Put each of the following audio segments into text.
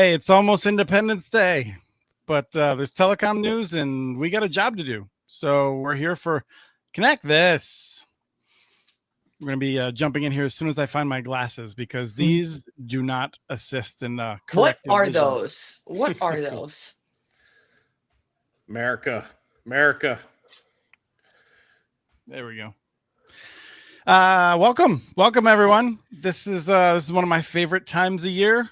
Hey, it's almost Independence Day, but there's telecom news and we got a job to do. So we're here for Connect This. We're going to be jumping in here as soon as I find my glasses because these do not assist in correcting What are vision. those? What are those? America. There we go. Welcome everyone. This is one of my favorite times of year.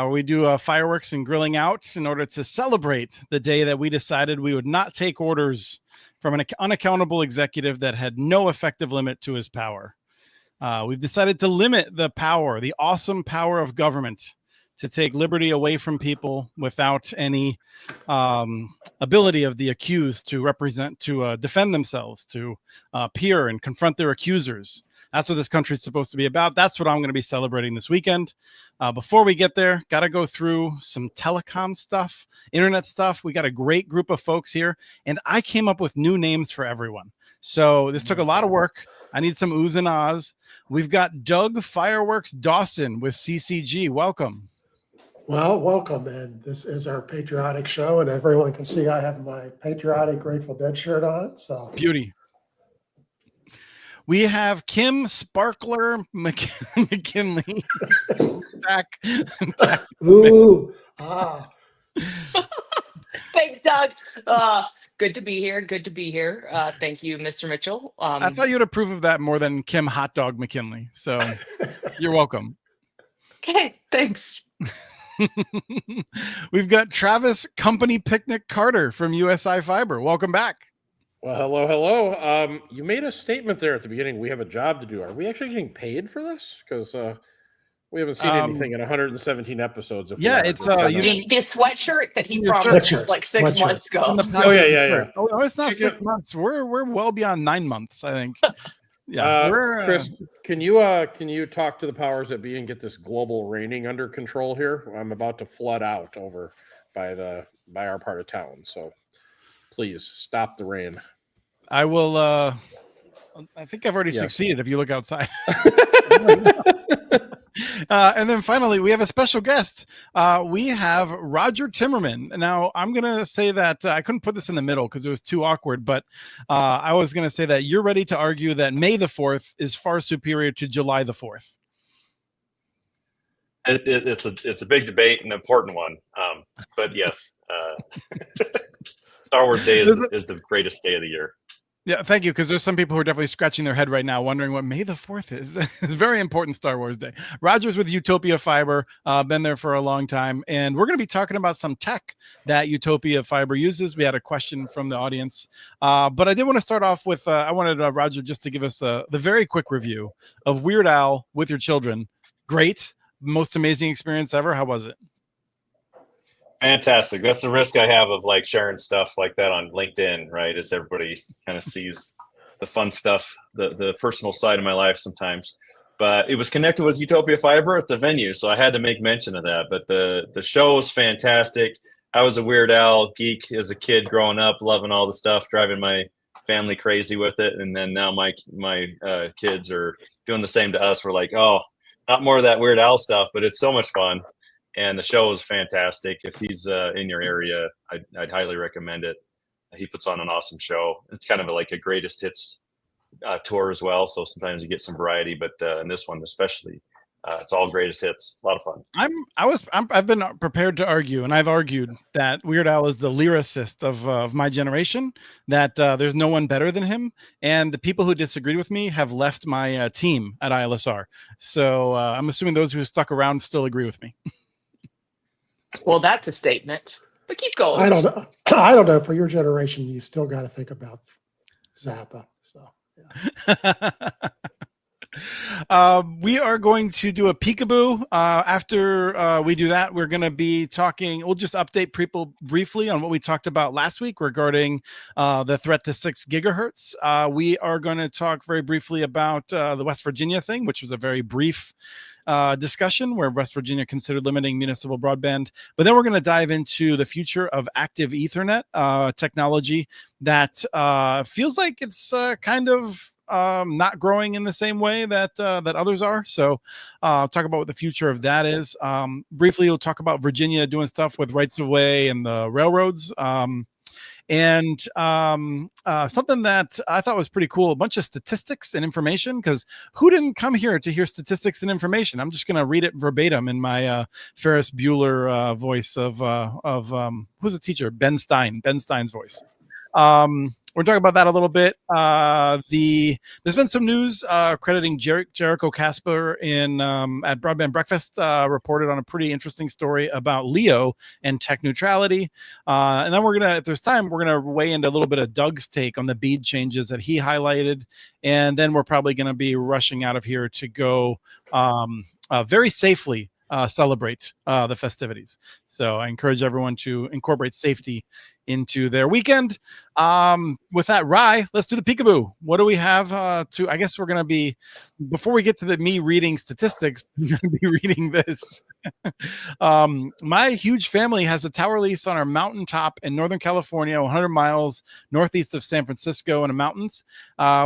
We do fireworks and grilling out in order to celebrate the day that we decided we would not take orders from an unaccountable executive that had no effective limit to his power. We've decided to limit the power, the awesome power of government, to take liberty away from people without any ability of the accused to defend themselves, to peer and confront their accusers. That's what this country is supposed to be about. That's what I'm going to be celebrating this weekend. Before we get there, got to go through some telecom stuff, internet stuff. We got a great group of folks here, and I came up with new names for everyone. So this took a lot of work. I need some oohs and ahs. We've got Doug Fireworks Dawson with CCG. Welcome. Well, welcome, and this is our patriotic show, and everyone can see I have my patriotic Grateful Dead shirt on. So beauty. We have Kim Sparkler McKinley. Ooh, Thanks, Doug. Good to be here. Thank you, Mr. Mitchell. I thought you'd approve of that more than Kim Hot Dog McKinley. So you're welcome. Okay, thanks. We've got Travis Company Picnic Carter from USI Fiber. Welcome back. Well, hello. You made a statement there at the beginning. We have a job to do. Are we actually getting paid for this? Because we haven't seen anything in 117 episodes. Yeah, it's the sweatshirt that he promised like 6 months ago. Oh yeah. Oh no, it's not 6 months. We're well beyond 9 months, I think. Yeah, Chris, can you talk to the powers that be and get this global raining under control here? I'm about to flood out over by our part of town, so please stop the rain. I will. I think I've already succeeded. If you look outside. And then finally, we have a special guest. We have Roger Timmerman. Now, I'm going to say that I couldn't put this in the middle because it was too awkward, but I was going to say that you're ready to argue that May the 4th is far superior to July the 4th. It's a big debate, an important one. But yes, Star Wars Day is the greatest day of the year. Yeah, thank you, because there's some people who are definitely scratching their head right now wondering what May the 4th is. It's a very important Star Wars Day. Roger's with Utopia Fiber, been there for a long time, and we're going to be talking about some tech that Utopia Fiber uses. We had a question from the audience, but I did want to start off with, I wanted Roger just to give us the very quick review of Weird Al with your children. Great, most amazing experience ever. How was it? Fantastic. That's the risk I have of like sharing stuff like that on LinkedIn, right? As everybody kind of sees the fun stuff, the personal side of my life sometimes. But it was connected with Utopia Fiber at the venue, so I had to make mention of that. But the show was fantastic. I was a Weird Al geek as a kid growing up, loving all the stuff, driving my family crazy with it. And then now my kids are doing the same to us. We're like, oh, not more of that Weird Al stuff, but it's so much fun. And the show is fantastic. If he's in your area, I'd highly recommend it. He puts on an awesome show. It's kind of like a greatest hits tour as well. So sometimes you get some variety, but in this one especially, it's all greatest hits. A lot of fun. I've been prepared to argue, and I've argued that Weird Al is the lyricist of my generation. That there's no one better than him, and the people who disagree with me have left my team at ILSR. So I'm assuming those who stuck around still agree with me. Well, that's a statement, but keep going. I don't know. For your generation, you still got to think about Zappa. So, yeah. We are going to do a peekaboo. After we do that, we're going to be talking. We'll just update people briefly on what we talked about last week regarding the threat to 6 gigahertz. We are going to talk very briefly about the West Virginia thing, which was a very brief discussion where West Virginia considered limiting municipal broadband. But then we're going to dive into the future of active Ethernet technology that feels like it's kind of not growing in the same way that that others are. So talk about what the future of that is. Briefly, we'll talk about Virginia doing stuff with rights of way and the railroads. And something that I thought was pretty cool, a bunch of statistics and information, because who didn't come here to hear statistics and information? I'm just going to read it verbatim in my Ferris Bueller voice of who's the teacher? Ben Stein's voice. We're talking about that a little bit. There's been some news crediting Jericho Casper in at Broadband Breakfast reported on a pretty interesting story about Leo and tech neutrality. And then we're gonna, if there's time, we're gonna weigh into a little bit of Doug's take on the BEAD changes that he highlighted, and then we're probably gonna be rushing out of here to go very safely celebrate the festivities. So I encourage everyone to incorporate safety into their weekend. With that, Rye, let's do the peekaboo. What do we have to, I guess we're going to be, before we get to me reading statistics, we're going to be reading this. My huge family has a tower lease on our mountaintop in Northern California, 100 miles northeast of San Francisco in the mountains.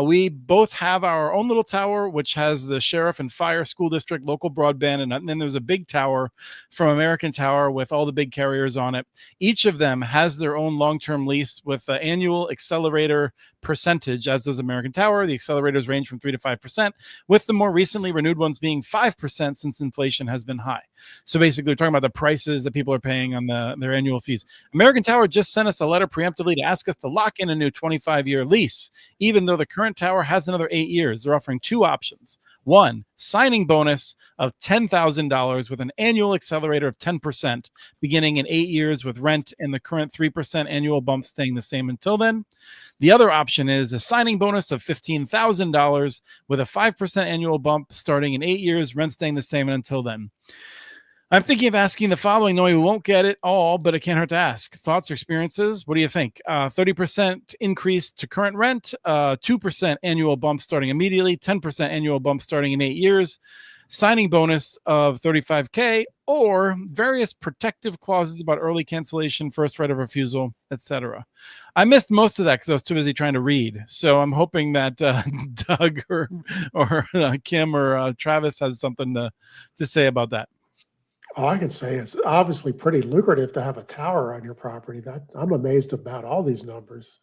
We both have our own little tower, which has the sheriff and fire, school district, local broadband, and then there's a big tower from American Tower with all the big carriers on it. Each of them has their own long-term lease with an annual accelerator percentage, as does American Tower. The accelerators range from 3 to 5%, with the more recently renewed ones being 5% since inflation has been high. So basically, we're talking about the prices that people are paying on their annual fees. American Tower just sent us a letter preemptively to ask us to lock in a new 25-year lease, even though the current tower has another 8 years. They're offering two options. One, signing bonus of $10,000 with an annual accelerator of 10%, beginning in 8 years with rent and the current 3% annual bump staying the same until then. The other option is a signing bonus of $15,000 with a 5% annual bump starting in 8 years, rent staying the same until then. I'm thinking of asking the following, knowing we won't get it all, but it can't hurt to ask. Thoughts or experiences? What do you think? 30% increase to current rent, 2% annual bump starting immediately, 10% annual bump starting in 8 years, signing bonus of $35K, or various protective clauses about early cancellation, first right of refusal, etc. I missed most of that because I was too busy trying to read. So I'm hoping that Doug or Kim or Travis has something to say about that. All I can say is obviously pretty lucrative to have a tower on your property. I'm amazed about all these numbers.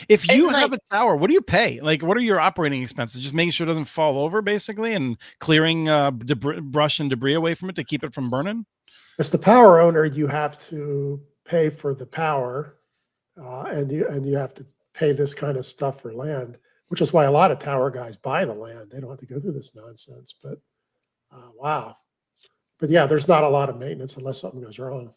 If you have a tower, what do you pay? Like, what are your operating expenses? Just making sure it doesn't fall over, basically, and clearing brush and debris away from it to keep it from burning? As the power owner, you have to pay for the power, and you have to pay this kind of stuff for land, which is why a lot of tower guys buy the land. They don't have to go through this nonsense. But wow. But yeah, there's not a lot of maintenance unless something goes wrong.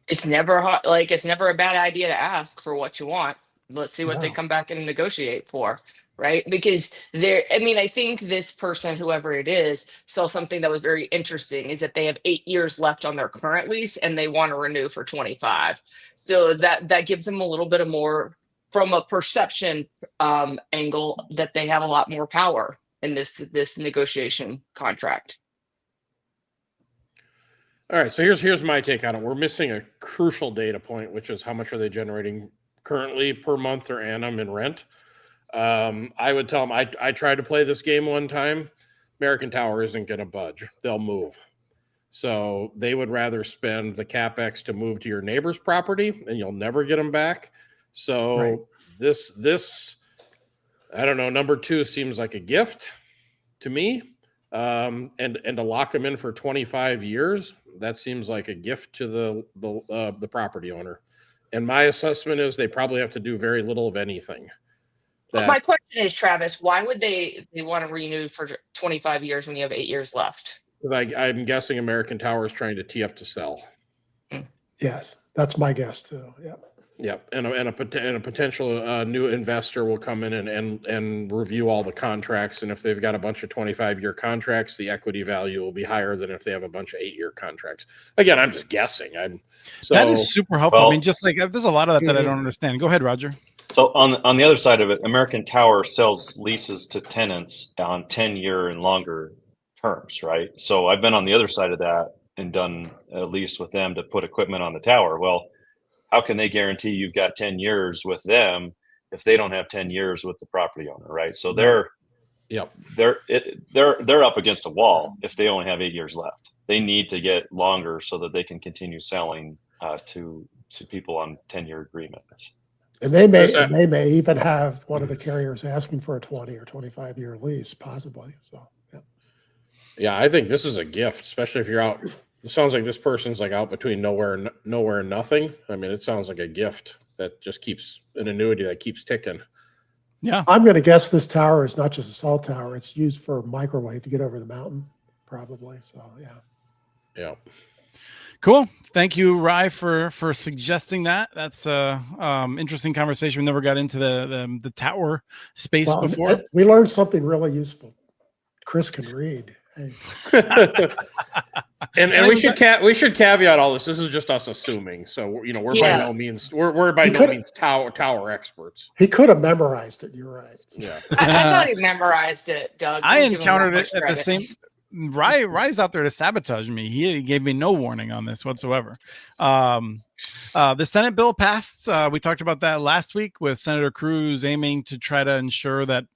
It's never hard, like it's never a bad idea to ask for what you want. Let's see what they come back and negotiate for, right? Because I think this person, whoever it is, saw something that was very interesting, is that they have 8 years left on their current lease and they want to renew for 25. So that gives them a little bit of more, from a perception angle, that they have a lot more power in this negotiation contract. All right, so here's my take on it. We're missing a crucial data point, which is how much are they generating currently per month or annum in rent. I would tell them, I tried to play this game one time. American Tower isn't going to budge. They'll move. So they would rather spend the CapEx to move to your neighbor's property, and you'll never get them back. So right. This, I don't know, number two seems like a gift to me. And to lock them in for 25 years, that seems like a gift to the property owner. And my assessment is they probably have to do very little of anything. My question is, Travis, why would they want to renew for 25 years when you have 8 years left? I'm guessing American Tower is trying to tee up to sell. Yes, that's my guess too. Yeah. Yep, and a potential new investor will come in and review all the contracts, and if they've got a bunch of 25-year contracts, the equity value will be higher than if they have a bunch of 8-year contracts. Again, I'm just guessing. That is super helpful. Well, I mean, just like there's a lot of that I don't understand. Go ahead, Roger. So on the other side of it, American Tower sells leases to tenants on 10-year and longer terms, right? So I've been on the other side of that and done a lease with them to put equipment on the tower. Well, how can they guarantee you've got 10 years with them if they don't have 10 years with the property owner, right? So Yep. they're up against a wall if they only have 8 years left. They need to get longer so that they can continue selling to people on 10-year agreements. And they may even have one of the carriers asking for a 20 or 25-year lease, possibly. So, yeah. Yeah, I think this is a gift, especially if you're out. It sounds like this person's like out between nowhere and nothing. I mean, it sounds like a gift that just keeps an annuity that keeps ticking. Yeah. I'm going to guess this tower is not just a cell tower. It's used for microwave to get over the mountain, probably. So, yeah. Yeah. Cool. Thank you, Rye, for suggesting that. That's a interesting conversation. We never got into the tower space before. We learned something really useful. Chris can read. Hey. and we should caveat all this. This is just us assuming. So we're by no means tower experts. He could have memorized it. You're right. Yeah. I thought he mememorized it, Doug. I encountered it at the same. Rye's out there to sabotage me. He gave me no warning on this whatsoever. The Senate bill passed. We talked about that last week with Senator Cruz aiming to try to ensure that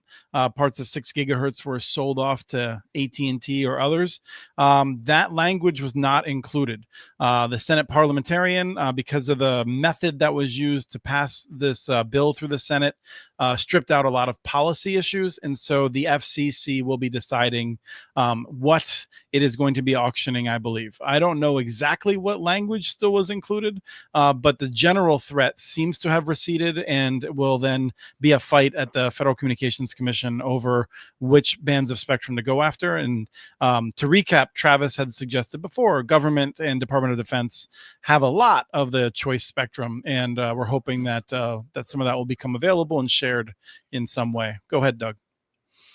parts of 6 gigahertz were sold off to AT&T or others. That language was not included. The Senate parliamentarian, because of the method that was used to pass this bill through the Senate, stripped out a lot of policy issues. And so the FCC will be deciding what it is going to be auctioning, I believe. I don't know exactly what language still was included, but the general threat seems to have receded and will then be a fight at the Federal Communications Commission over which bands of spectrum to go after. And to recap, Travis had suggested before, government and Department of Defense have a lot of the choice spectrum, and we're hoping that that some of that will become available and shared in some way. Go ahead, Doug.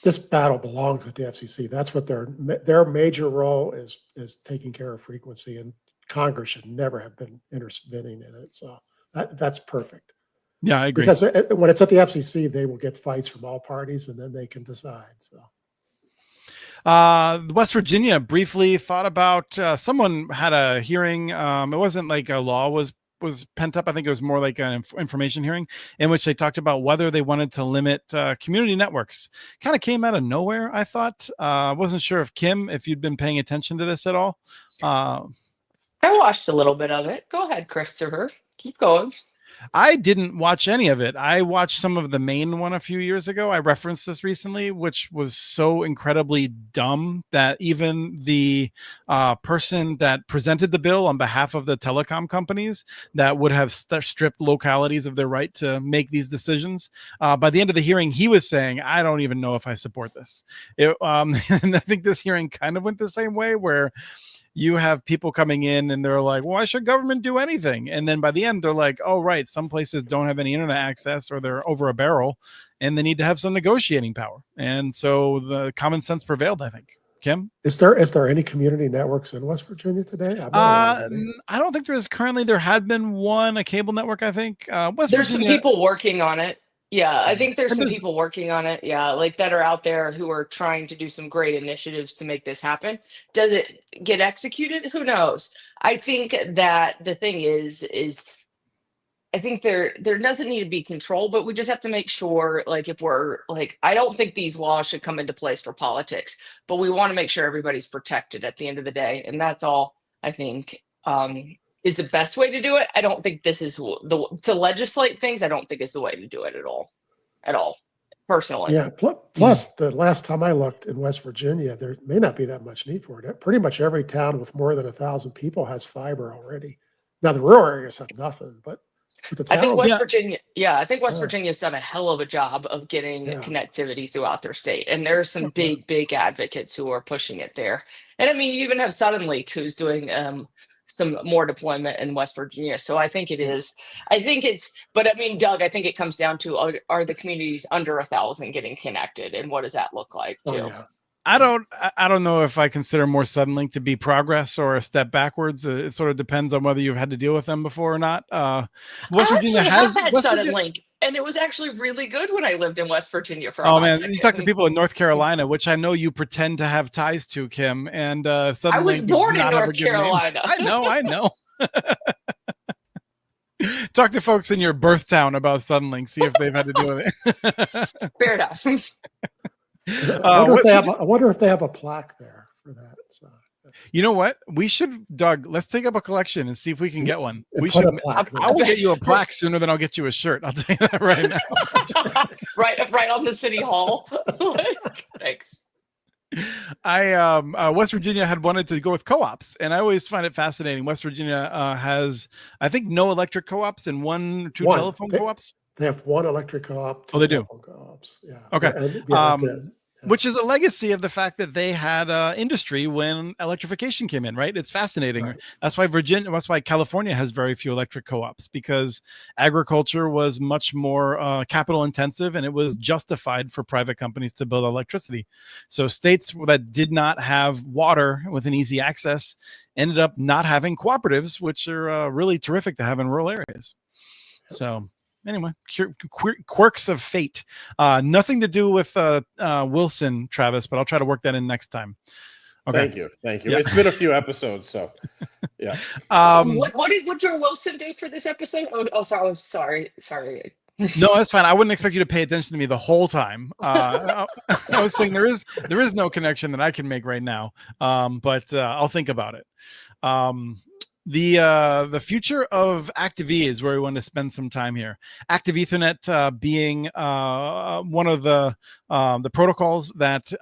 This battle belongs at the FCC. That's what their major role is taking care of frequency, and Congress should never have been intervening in it. So that's perfect. Yeah, I agree. Because when it's at the FCC, they will get fights from all parties, and then they can decide. So, West Virginia briefly thought about. Someone had a hearing. It wasn't like a law was pent up. I think it was more like an information hearing in which they talked about whether they wanted to limit community networks. Kind of came out of nowhere, I thought. I wasn't sure if Kim, if you'd been paying attention to this at all. I watched a little bit of it. Go ahead, Christopher. Keep going. I didn't watch any of it. I watched some of the main one a few years ago. I referenced this recently, which was so incredibly dumb that even the person that presented the bill on behalf of the telecom companies that would have stripped localities of their right to make these decisions, by the end of the hearing, he was saying, I don't even know if I support this. And I think this hearing kind of went the same way, where you have people coming in and they're like, why should government do anything? And then by the end, they're like, oh, right, some places don't have any internet access or they're over a barrel and they need to have some negotiating power. And so the common sense prevailed, I think. Kim? Is there any community networks in West Virginia today? I don't think there is currently. There had been one, a cable network, I think. There's some people working on it. Yeah, I think there's some people working on it. Yeah, like that are out there who are trying to do some great initiatives to make this happen. Does it get executed? Who knows? I think that the thing is I think there doesn't need to be control, but we just have to make sure, like, if we're like, I don't think these laws should come into place for politics, but we want to make sure everybody's protected at the end of the day. And that's all I think is the best way to do it. I don't think this is to legislate things. I don't think is the way to do it at all, personally. Yeah. Plus, the last time I looked in West Virginia, there may not be that much need for it. Pretty much every town with more than 1,000 people has fiber already. Now the rural areas have nothing, but the towns, I think West Virginia, I think West Virginia's done a hell of a job of getting connectivity throughout their state. And there are some big advocates who are pushing it there. And I mean, you even have Suddenlink, who's doing some more deployment in West Virginia. So I think but I mean, Doug, I think it comes down to, are the communities under 1,000 getting connected, and what does that look like too? I don't know if I consider more Suddenlink to be progress or a step backwards. It sort of depends on whether you've had to deal with them before or not. West Virginia has had Suddenlink, and it was actually really good when I lived in West Virginia for a hot second. You talk to people in North Carolina, which I know you pretend to have ties to, Kim, and Suddenlink. I was born in North Carolina. I know. Talk to folks in your birth town about Suddenlink. See if they've had to do with it. Fair enough. I wonder if they have a plaque there for that. So. You know what? We should, Doug, let's take up a collection and see if we can get one. And We put should. a plaque there. I will get you a plaque sooner than I'll get you a shirt. I'll tell you that right now. right on the city hall. Thanks. West Virginia had wanted to go with co-ops, and I always find it fascinating. West Virginia has, I think, no electric co-ops and one or two telephone co-ops. They have one electric co-op. Oh, they do. Co-ops. Yeah. Okay. That's it. Which is a legacy of the fact that they had industry when electrification came in, right? It's fascinating. Right. That's why California has very few electric co-ops, because agriculture was much more capital intensive, and it was justified for private companies to build electricity. So states that did not have water with an easy access ended up not having cooperatives, which are really terrific to have in rural areas. So anyway, quirks of fate. Nothing to do with Wilson, Travis, but I'll try to work that in next time. Okay. Thank you. Yeah. It's been a few episodes, so yeah. What drew Wilson do for this episode? Oh, sorry. No, that's fine. I wouldn't expect you to pay attention to me the whole time. I was saying there is no connection that I can make right now, but I'll think about it. The future of Active E is where we want to spend some time here. Active Ethernet being one of the protocols that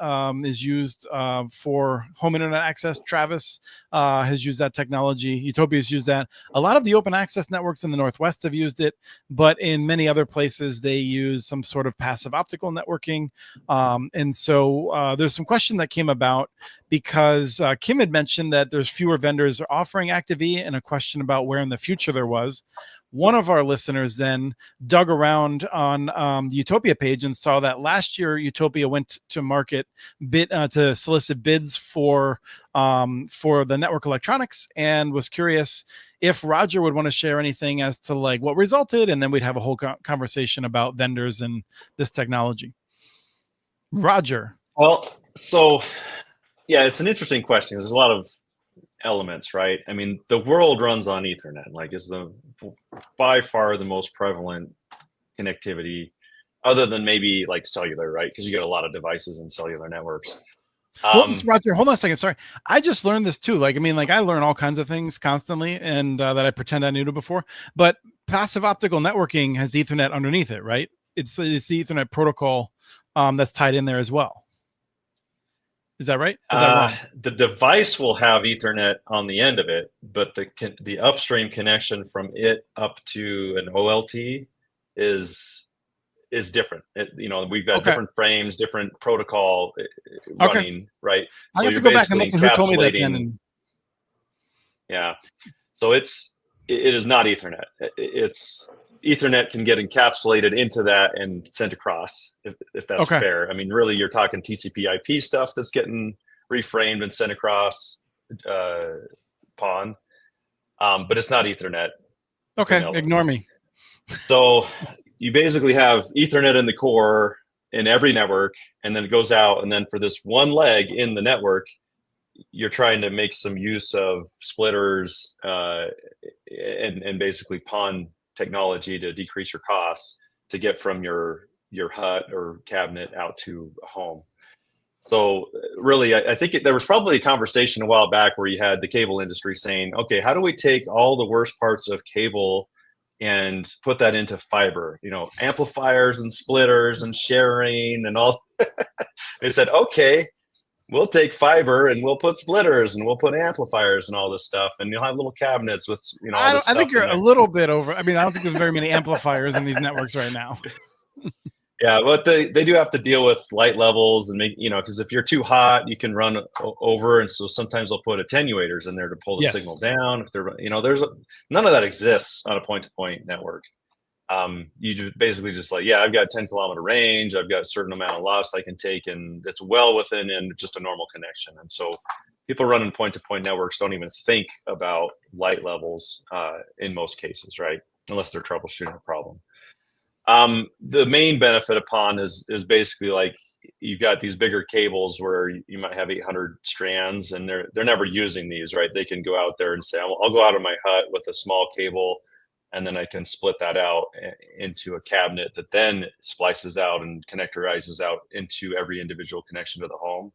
is used for home internet access. Travis has used that technology. Utopia has used that. A lot of the open access networks in the Northwest have used it, but in many other places they use some sort of passive optical networking. And so there's some question that came about because Kim had mentioned that there's fewer vendors offering Active E, and a question about where in the future there was. One of our listeners then dug around on the Utopia page and saw that last year Utopia went to market to solicit bids for the network electronics, and was curious if Roger would want to share anything as to like what resulted, and then we'd have a whole conversation about vendors and this technology. Roger. Well, so yeah, it's an interesting question. There's a lot of elements, right? I mean, the world runs on Ethernet, like is by far the most prevalent connectivity, other than maybe like cellular, right? Because you get a lot of devices in cellular networks. Roger, hold on a second. Sorry. I just learned this too. I learn all kinds of things constantly, and that I pretend I knew before, but passive optical networking has Ethernet underneath it, right? It's the Ethernet protocol that's tied in there as well. Is that right? Is that wrong? The device will have Ethernet on the end of it, but the upstream connection from it up to an OLT is different. We've got different frames, different protocol running, right? I have to go back and look at who told me that then. Yeah. So it is not Ethernet. It's Ethernet can get encapsulated into that and sent across, if that's fair. I mean, really, you're talking TCP/IP stuff that's getting reframed and sent across PON, but it's not Ethernet. Okay, ignore me. So you basically have Ethernet in the core in every network, and then it goes out, and then for this one leg in the network, you're trying to make some use of splitters and basically PON technology to decrease your costs to get from your hut or cabinet out to a home. So really, I think there was probably a conversation a while back where you had the cable industry saying, okay, how do we take all the worst parts of cable and put that into fiber, amplifiers and splitters and sharing and all. They said, okay, we'll take fiber and we'll put splitters and we'll put amplifiers and all this stuff, and you'll have little cabinets with all this stuff. I think you're a little bit over. I mean, I don't think there's very many amplifiers in these networks right now. Yeah, but they do have to deal with light levels and make, because if you're too hot, you can run over, and so sometimes they'll put attenuators in there to pull the signal down. If they're, there's none of that exists on a point-to-point network. You basically just I've got a 10-kilometer range, I've got a certain amount of loss I can take, and it's well within just a normal connection. And so people running point-to-point networks don't even think about light levels in most cases, right? Unless they're troubleshooting a problem. The main benefit of PON is basically you've got these bigger cables where you might have 800 strands, and they're never using these, right? They can go out there and say, I'll go out of my hut with a small cable and then I can split that out into a cabinet that then splices out and connectorizes out into every individual connection to the home.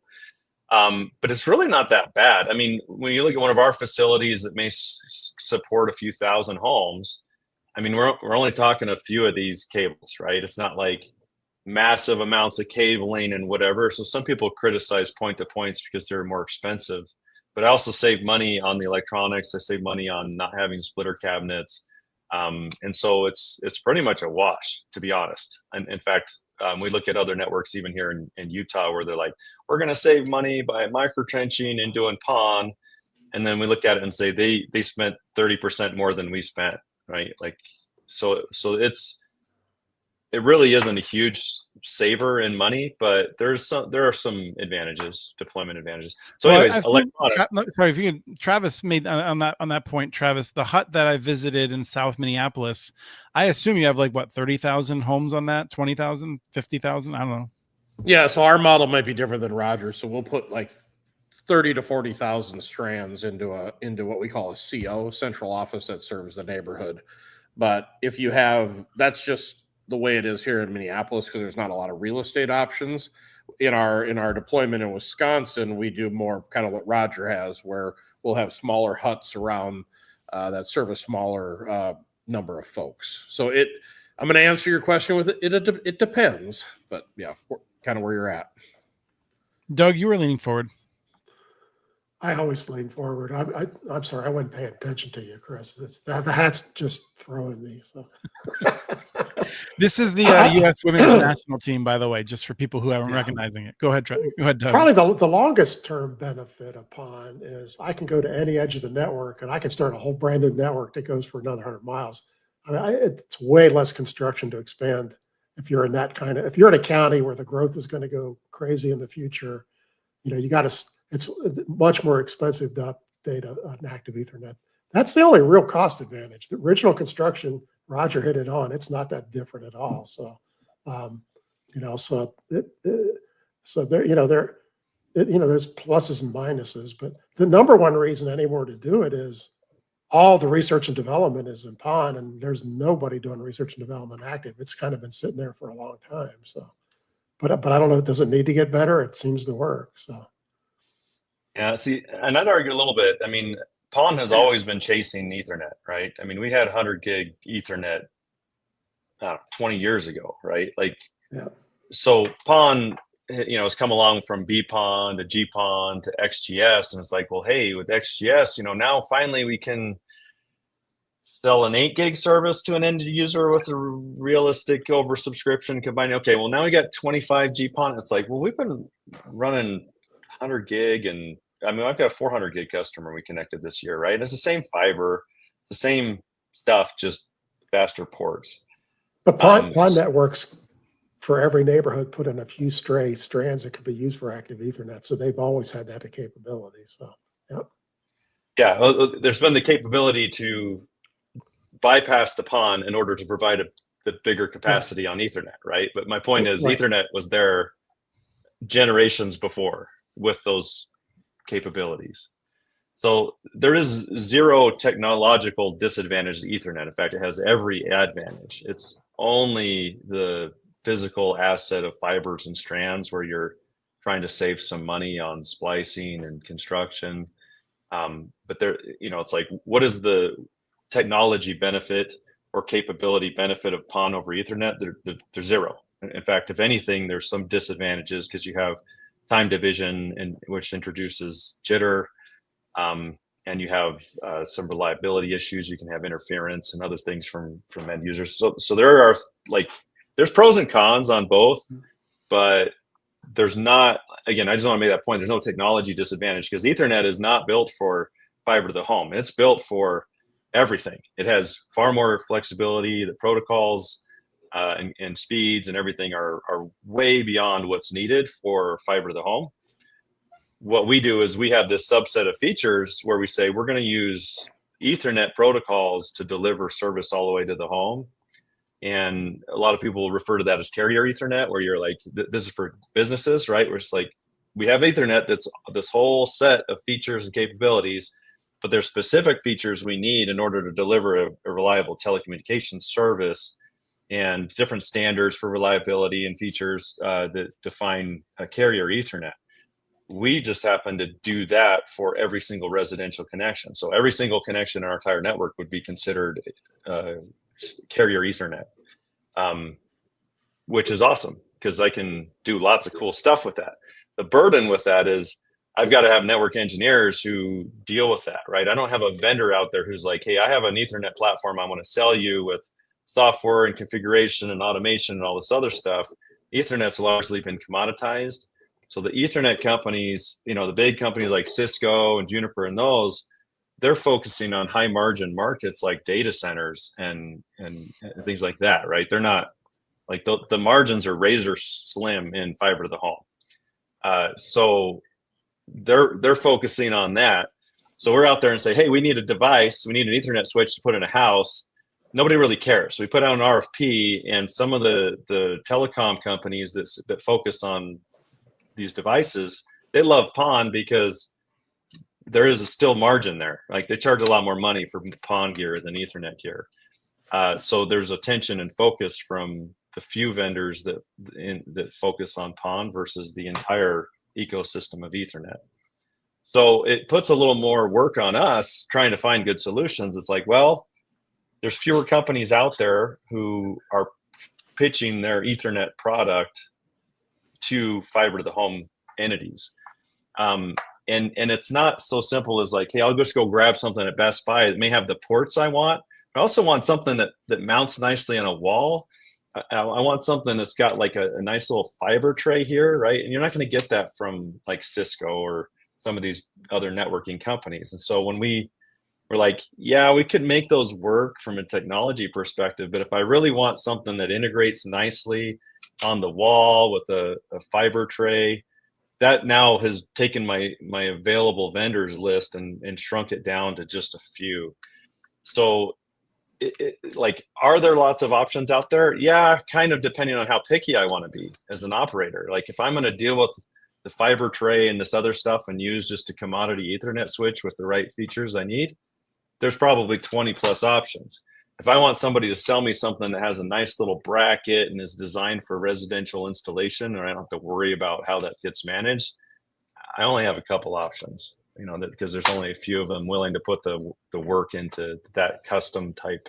But it's really not that bad. I mean, when you look at one of our facilities that may support a few thousand homes, I mean, we're only talking a few of these cables, right? It's not like massive amounts of cabling and whatever. So some people criticize point-to-points because they're more expensive, but I also save money on the electronics. I save money on not having splitter cabinets. And so it's pretty much a wash, to be honest. And in fact, we look at other networks even here in Utah where they're like, we're going to save money by micro trenching and doing PON. And then we look at it and say they spent 30% more than we spent, right? Like, so it really isn't a huge saver in money, but there are some advantages, deployment advantages. So anyways, sorry, if you can, Travis made on that point, Travis, the hut that I visited in South Minneapolis, I assume you have like what, 30,000 homes on that, 20,000, 50,000. I don't know. Yeah. So our model might be different than Rogers. So we'll put like 30 to 40,000 strands into what we call a CO, central office that serves the neighborhood. But if you have, that's just the way it is here in Minneapolis, because there's not a lot of real estate options. In our deployment in Wisconsin, we do more kind of what Roger has, where we'll have smaller huts around that serve a smaller number of folks. So I'm going to answer your question with it depends, but yeah, kind of where you're at. Doug, you were leaning forward. I always lean forward. I'm sorry, I wasn't paying attention to you, Chris. The hat's just throwing me. So this is the U.S. Women's National Team, by the way, just for people who aren't recognizing it. Go ahead, Doug. Probably the longest term benefit upon is I can go to any edge of the network and I can start a whole brand new network that goes for another 100 miles. I mean, it's way less construction to expand if you're in if you're in a county where the growth is going to go crazy in the future. You know, it's much more expensive to update an active Ethernet. That's the only real cost advantage. The original construction, Roger hit it on. It's not that different at all. So, there's pluses and minuses, but the number one reason anymore to do it is all the research and development is in PON, and there's nobody doing research and development active. It's kind of been sitting there for a long time. So, but I don't know. Does it need to get better? It seems to work. So. Yeah, see, and I'd argue a little bit. I mean, PON has always been chasing Ethernet, right? I mean, we had 100 gig Ethernet 20 years ago, right? Like, yeah. So PON, has come along from BPON to GPON to XGS, and it's like, well, hey, with XGS, now finally we can sell an 8 gig service to an end user with a realistic oversubscription combined. Okay, well, now we got 25 GPON. It's like, well, we've been running 100 gig, and I mean, I've got a 400 gig customer we connected this year, right? And it's the same fiber, the same stuff, just faster ports. But PON networks for every neighborhood put in a few stray strands that could be used for active Ethernet. So they've always had that capability. So, yep. Yeah, well, there's been the capability to bypass the PON in order to provide the bigger capacity on Ethernet, right? But my point is, Ethernet was there generations before with those capabilities. So there is zero technological disadvantage to Ethernet. In fact, it has every advantage. It's only the physical asset of fibers and strands where you're trying to save some money on splicing and construction. But there, it's like, what is the technology benefit or capability benefit of PON over Ethernet? There's zero. In fact, if anything, there's some disadvantages because you have time division, which introduces jitter, and you have some reliability issues. You can have interference and other things from end users. So there's pros and cons on both, but there's not. Again, I just want to make that point. There's no technology disadvantage because Ethernet is not built for fiber to the home. It's built for everything. It has far more flexibility. The protocols and speeds and everything are way beyond what's needed for fiber to the home. What we do is we have this subset of features where we say we're going to use Ethernet protocols to deliver service all the way to the home. And a lot of people refer to that as carrier Ethernet, where you're like, this is for businesses, right? Where it's like, we have Ethernet that's this whole set of features and capabilities, but there's specific features we need in order to deliver a reliable telecommunications service, and different standards for reliability and features that define a carrier Ethernet. We just happen to do that for every single residential connection. So every single connection in our entire network would be considered carrier Ethernet, which is awesome because I can do lots of cool stuff with that. The burden with that is I've got to have network engineers who deal with that, right? I don't have a vendor out there who's like, hey, I have an Ethernet platform I want to sell you with software and configuration and automation and all this other stuff. Ethernet's largely been commoditized. So the Ethernet companies, the big companies like Cisco and Juniper and those, they're focusing on high margin markets like data centers and things like that, right? They're not like the margins are razor slim in fiber to the home. So they're focusing on that. So we're out there and say, hey, we need a device, we need an Ethernet switch to put in a house. Nobody really cares. So we put out an RFP, and some of the telecom companies that focus on these devices, they love PON because there is a still margin there. Like they charge a lot more money for PON gear than Ethernet gear. So there's attention and focus from the few vendors that focus on PON versus the entire ecosystem of Ethernet. So it puts a little more work on us trying to find good solutions. It's like, well, there's fewer companies out there who are pitching their Ethernet product to fiber to the home entities. And it's not so simple as like, hey, I'll just go grab something at Best Buy. It may have the ports I want. I also want something that mounts nicely on a wall. I want something that's got like a nice little fiber tray here, right? And you're not going to get that from like Cisco or some of these other networking companies. And so when we're like, yeah, we could make those work from a technology perspective, but if I really want something that integrates nicely on the wall with a fiber tray, that now has taken my available vendors list and shrunk it down to just a few. So like, are there lots of options out there? Yeah, kind of, depending on how picky I want to be as an operator. Like if I'm going to deal with the fiber tray and this other stuff and use just a commodity Ethernet switch with the right features I need, there's probably 20 plus options. If I want somebody to sell me something that has a nice little bracket and is designed for residential installation, and I don't have to worry about how that gets managed, I only have a couple options, because there's only a few of them willing to put the work into that custom type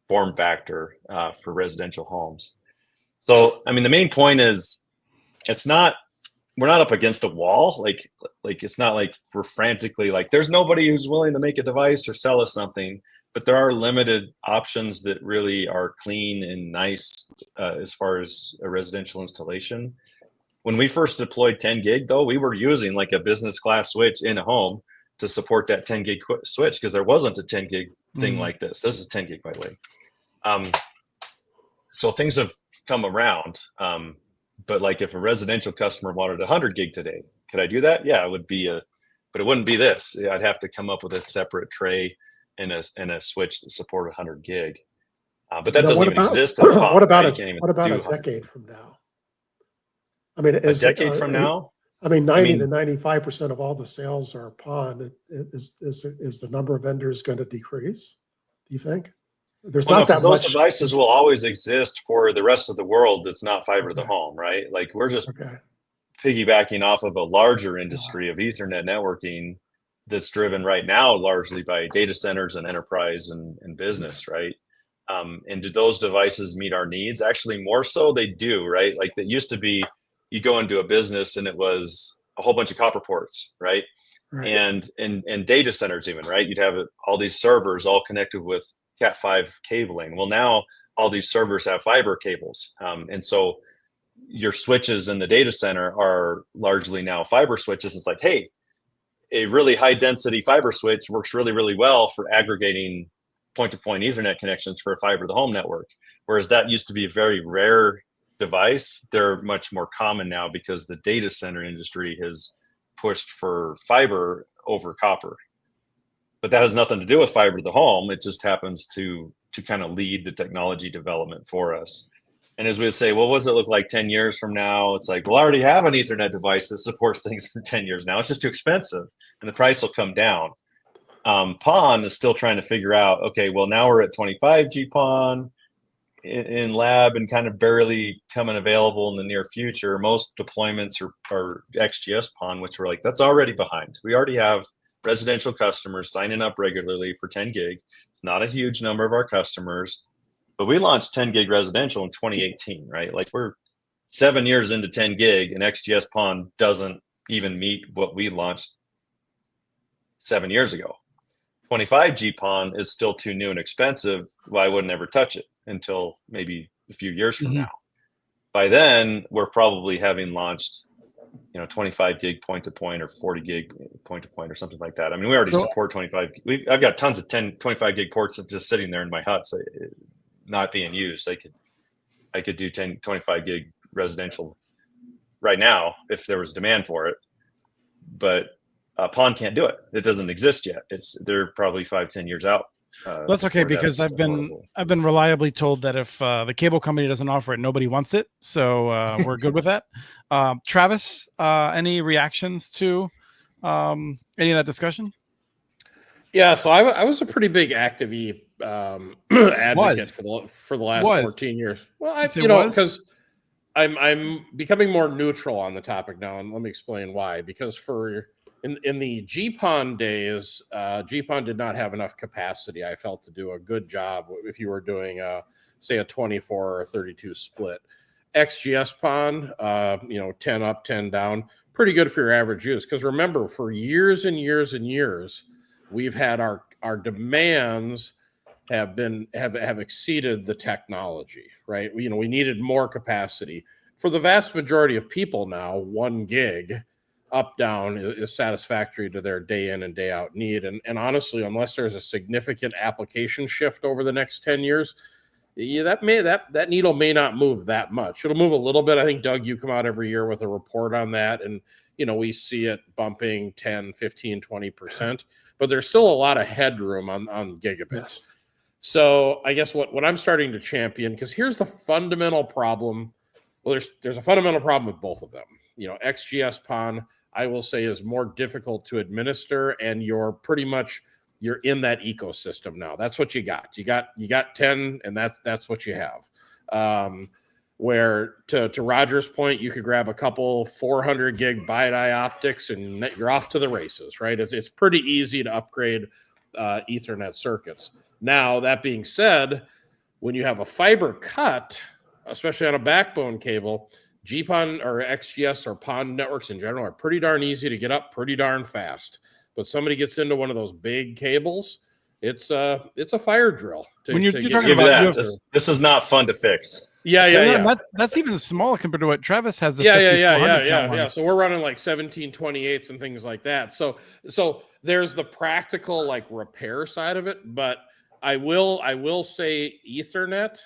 form factor for residential homes. So, I mean, the main point is we're not up against a wall. Like it's not like we're frantically like, there's nobody who's willing to make a device or sell us something, but there are limited options that really are clean and nice as far as a residential installation. When we first deployed 10 gig though, we were using like a business class switch in a home to support that 10 gig switch because there wasn't a 10 gig thing like this. This is 10 gig, by the way. So things have come around. But like if a residential customer wanted 100 gig today, could I do that? Yeah, it would be but it wouldn't be this. I'd have to come up with a separate tray and a switch to support 100 gig. But that doesn't even exist. What about a decade from now? I mean, a decade from now? I mean, 90 to 95% of all the sales are PON. Is the number of vendors going to decrease? Do you think? There's not that much. Those devices will always exist for the rest of the world that's not fiber to the home, right? Like we're just piggybacking off of a larger industry of Ethernet networking that's driven right now largely by data centers and enterprise and business, right? And do those devices meet our needs? Actually, more so they do, right? Like that used to be, you go into a business and it was a whole bunch of copper ports, right? And data centers even, right? You'd have all these servers all connected with Cat5 cabling. Well, now all these servers have fiber cables. And so your switches in the data center are largely now fiber switches. It's like, hey, a really high density fiber switch works really, really well for aggregating point-to-point Ethernet connections for a fiber to the home network. Whereas that used to be a very rare device. They're much more common now because the data center industry has pushed for fiber over copper. But that has nothing to do with fiber to the home. It just happens to kind of lead the technology development for us. And as we would say, well, what does it look like 10 years from now? It's like, well, I already have an Ethernet device that supports things for 10 years now. It's just too expensive and the price will come down. PON is still trying to figure out, okay, well, now we're at 25G PON in lab and kind of barely coming available in the near future. Most deployments are XGS PON, which we're like, that's already behind. We already have residential customers signing up regularly for 10 gig. It's not a huge number of our customers, but we launched 10 gig residential in 2018, right? Like we're 7 years into 10 gig and XGS PON doesn't even meet what we launched 7 years ago. 25G PON is still too new and expensive. Well, I would never touch it until maybe a few years from now. By then, we're probably having launched, 25 gig point to point or 40 gig point to point or something like that. I mean, we already support 25. I've got tons of 25 gig ports just sitting there in my huts, not being used. I could do 25 gig residential right now if there was demand for it, but PON can't do it. It doesn't exist yet. They're probably 5-10 years out. That's okay, because I've been reliably told that if the cable company doesn't offer it, nobody wants it. So we're good with that. Travis, any reactions to any of that discussion? Yeah, so I was a pretty big Active E advocate for the last 14 years. Well, because I'm becoming more neutral on the topic now, and let me explain why. Because in the GPON days, GPON did not have enough capacity, I felt, to do a good job if you were doing, say, a 24 or 32 split. XGS PON, 10 up, 10 down, pretty good for your average use. Because remember, for years and years and years, we've had our demands have exceeded the technology, right? We needed more capacity. For the vast majority of people now, 1 gig up down is satisfactory to their day in and day out need. And honestly, unless there's a significant application shift over the next 10 years, that needle may not move that much. It'll move a little bit. I think, Doug, you come out every year with a report on that, and we see it bumping 10, 15, 20%, but there's still a lot of headroom on gigabits. Yes. So I guess what I'm starting to champion, because here's the fundamental problem. Well, there's a fundamental problem with both of them. XGS PON, I will say, is more difficult to administer, and you're in that ecosystem now. That's what you got. You got 10, and that's what you have. Where to Roger's point, you could grab a couple 400 gig BiDi optics, and you're off to the races, right? It's pretty easy to upgrade Ethernet circuits. Now, that being said, when you have a fiber cut, especially on a backbone cable, GPON or XGS or PON networks in general are pretty darn easy to get up pretty darn fast. But somebody gets into one of those big cables, it's a fire drill. When you're talking about this is not fun to fix. Yeah. That's even smaller compared to what Travis has. The Yeah. So we're running like 1728s and things like that. So there's the practical repair side of it, but I will say Ethernet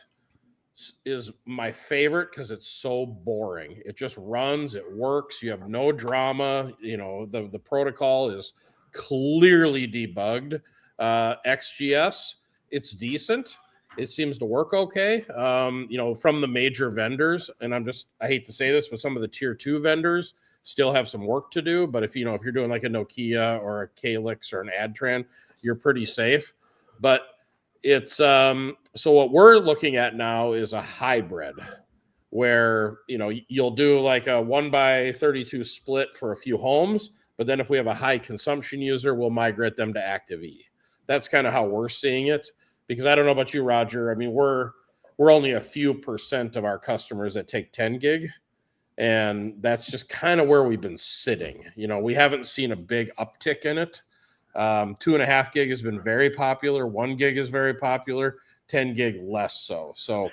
is my favorite because it's so boring. It just runs, it works, you have no drama. The protocol is clearly debugged. XGS, it's decent. It seems to work okay. From the major vendors, and I hate to say this, but some of the tier 2 vendors still have some work to do. But if you're doing like a Nokia or a Calyx or an Adtran, you're pretty safe. But it's so what we're looking at now is a hybrid where you'll do like a 1x32 split for a few homes, but then if we have a high consumption user, we'll migrate them to Active E. That's kind of how we're seeing it, because I don't know about you, Roger. I mean, we're only a few % of our customers that take 10 gig, and that's just kind of where we've been sitting. We haven't seen a big uptick in it. 2.5 gig has been very popular. 1 gig is very popular. 10 gig less so. So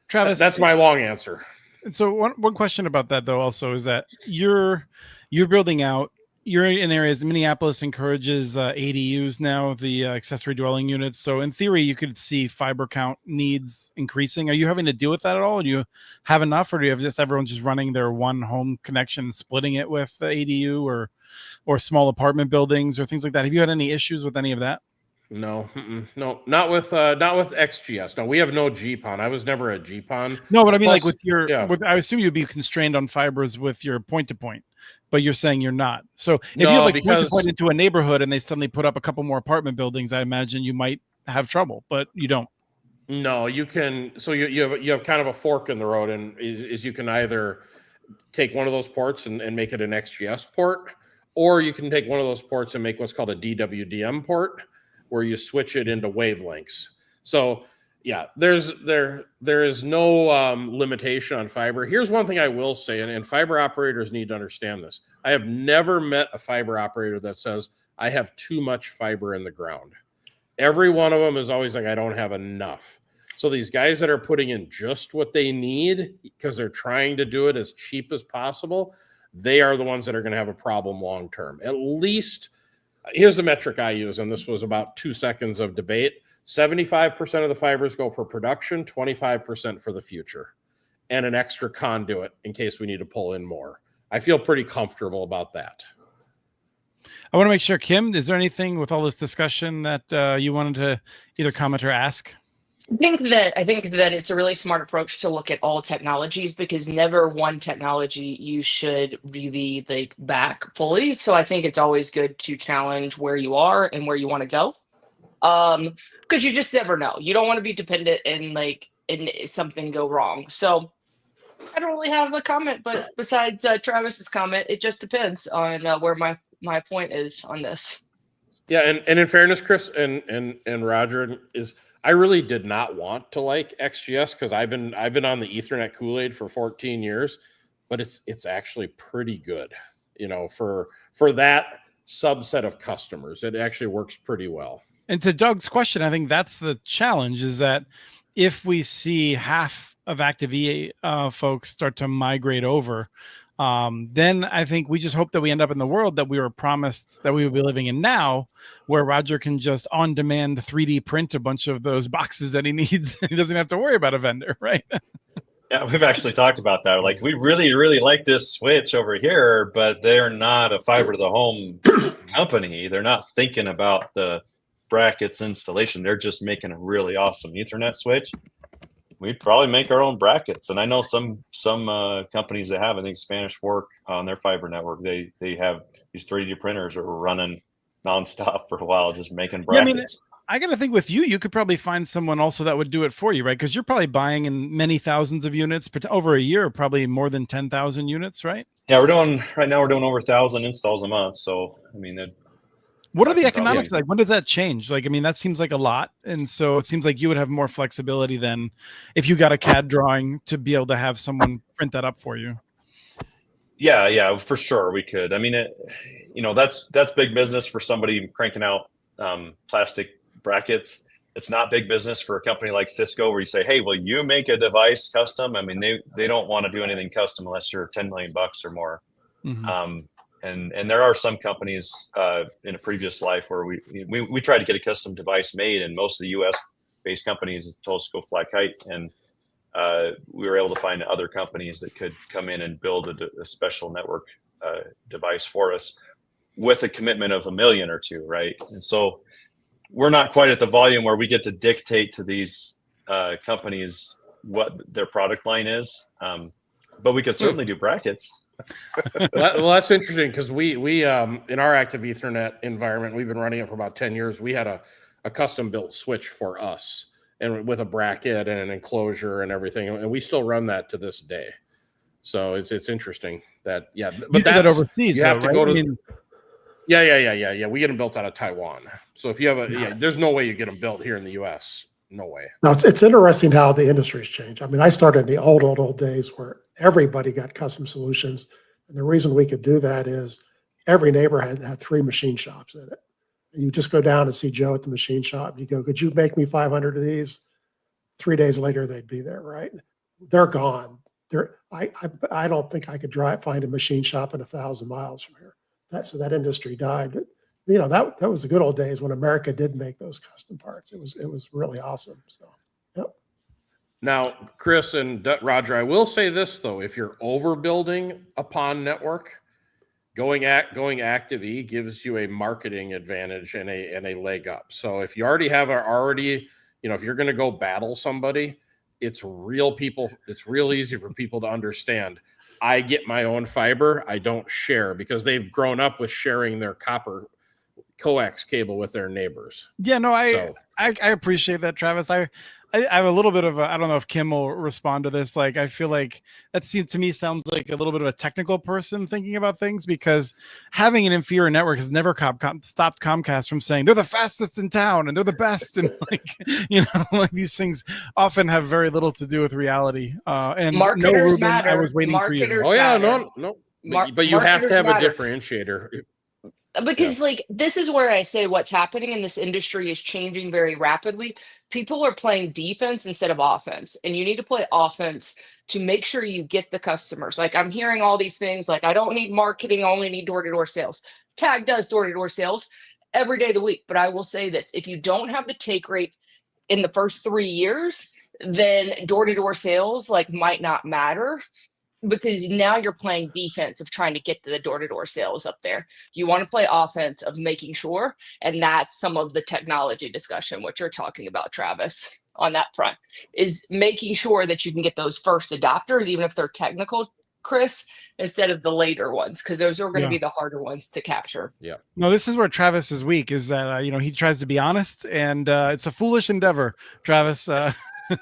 Travis, that's my long answer. So one question about that though also is that you're building out. You're in areas. Minneapolis encourages ADUs now, the accessory dwelling units. So in theory, you could see fiber count needs increasing. Are you having to deal with that at all? Do you have enough, or do you have everyone just running their one home connection, splitting it with ADU or small apartment buildings or things like that? Have you had any issues with any of that? No, no, not with XGS. No, we have no GPON. I was never a GPON. No, but I mean, Plus, like with your, yeah. I assume you'd be constrained on fibers with your point to point, but you're saying you're not. So if you No, have like point to because- point into a neighborhood and they suddenly put up a couple more apartment buildings, I imagine you might have trouble, but you don't. No, you can. So you have kind of a fork in the road, and is you can either take one of those ports and make it an XGS port, or you can take one of those ports and make what's called a DWDM port, where you switch it into wavelengths. So yeah, there is no limitation on fiber. Here's one thing I will say, and fiber operators need to understand this. I have never met a fiber operator that says, I have too much fiber in the ground. Every one of them is always like, I don't have enough. So these guys that are putting in just what they need because they're trying to do it as cheap as possible, they are the ones that are going to have a problem long term. At least, here's the metric I use, and this was about 2 seconds of debate. 75% of the fibers go for production, 25% for the future, and an extra conduit in case we need to pull in more. I feel pretty comfortable about that. I want to make sure, Kim, is there anything with all this discussion that you wanted to either comment or ask? I think that it's a really smart approach to look at all technologies, because never one technology you should really like back fully. So I think it's always good to challenge where you are and where you want to go. Because you just never know. You don't want to be dependent and something go wrong. So I don't really have a comment, but besides Travis's comment, it just depends on where my point is on this. Yeah, and in fairness, Chris and Roger, is I really did not want to like XGS because I've been on the Ethernet Kool-Aid for 14 years, but it's actually pretty good, for that subset of customers. It actually works pretty well. And to Doug's question, I think that's the challenge, is that if we see half of Active E folks start to migrate over, then I think we just hope that we end up in the world that we were promised that we would be living in now, where Roger can just on demand 3D print a bunch of those boxes that he needs. He doesn't have to worry about a vendor, right? Yeah, we've actually talked about that. Like, we really, really like this switch over here, but they're not a fiber to the home company. They're not thinking about the brackets installation. They're just making a really awesome Ethernet switch. We'd probably make our own brackets. And I know some companies that have, I think, Spanish Fork on their fiber network. They have these 3D printers that were running nonstop for a while, just making brackets. Yeah, I mean, I got to think with you could probably find someone also that would do it for you, right? Because you're probably buying in many thousands of units, but over a year, probably more than 10,000 units, right? Yeah, right now we're doing over 1,000 installs a month. So, I mean, what are the economics like? When does that change? Like, I mean, that seems like a lot. And so it seems like you would have more flexibility than if you got a CAD drawing to be able to have someone print that up for you. Yeah, for sure we could. I mean, that's big business for somebody cranking out plastic brackets. It's not big business for a company like Cisco where you say, hey, will you make a device custom? I mean, they don't want to do anything custom unless you're $10 million or more. Mm-hmm. And there are some companies in a previous life where we tried to get a custom device made, and most of the U.S. based companies told us to go fly kite, and we were able to find other companies that could come in and build a special network device for us with a commitment of $1 million or $2 million, right? And so we're not quite at the volume where we get to dictate to these companies what their product line is, but we could certainly do brackets. Well, that's interesting because we in our active Ethernet environment, we've been running it for about 10 years. We had a custom built switch for us, and with a bracket and an enclosure and everything, and we still run that to this day. So it's interesting that but that overseas, you have to go to. I mean, Yeah. We get them built out of Taiwan. So if you have there's no way you get them built here in the U.S. No way. Now it's interesting how the industry's changed. I mean, I started in the old days where everybody got custom solutions, and the reason we could do that is every neighborhood had 3 machine shops in it. And you just go down and see Joe at the machine shop, and you go, "Could you make me 500 of these?" 3 days later, they'd be there. Right? They're gone. I don't think I could find a machine shop in 1,000 miles from here. So that industry died. But, that was the good old days when America did make those custom parts. It was really awesome. So, yep. Now, Chris and Roger, I will say this though: if you're overbuilding a PON network, going active E gives you a marketing advantage and a leg up. So if you already have if you're going to go battle somebody, it's real easy for people to understand. I get my own fiber. I don't share, because they've grown up with sharing their copper coax cable with their neighbors. Yeah, no, I appreciate that, Travis. I have a little bit of I don't know if Kim will respond to this. Like, I feel like that to me sounds like a little bit of a technical person thinking about things, because having an inferior network has never stopped Comcast from saying they're the fastest in town and they're the best. And like these things often have very little to do with reality. And marketers no, Ruben, matter. I was waiting Marketers for you. Oh yeah, matter. no. But you have to have matter. a differentiator. Because like, this is where I say what's happening in this industry is changing very rapidly. People are playing defense instead of offense, and you need to play offense to make sure you get the customers. Like, I'm hearing all these things like, I don't need marketing, I only need door-to-door sales. Tag does door-to-door sales every day of the week. But I will say this, if you don't have the take rate in the first 3 years, then door-to-door sales like might not matter, because now you're playing defense of trying to get to the door-to-door sales up there. You want to play offense of making sure, and that's some of the technology discussion, what you're talking about, Travis, on that front, is making sure that you can get those first adopters, even if they're technical, Chris, instead of the later ones, because those are going to be the harder ones to capture. Yeah. No, this is where Travis is weak, is that, he tries to be honest, and it's a foolish endeavor, Travis.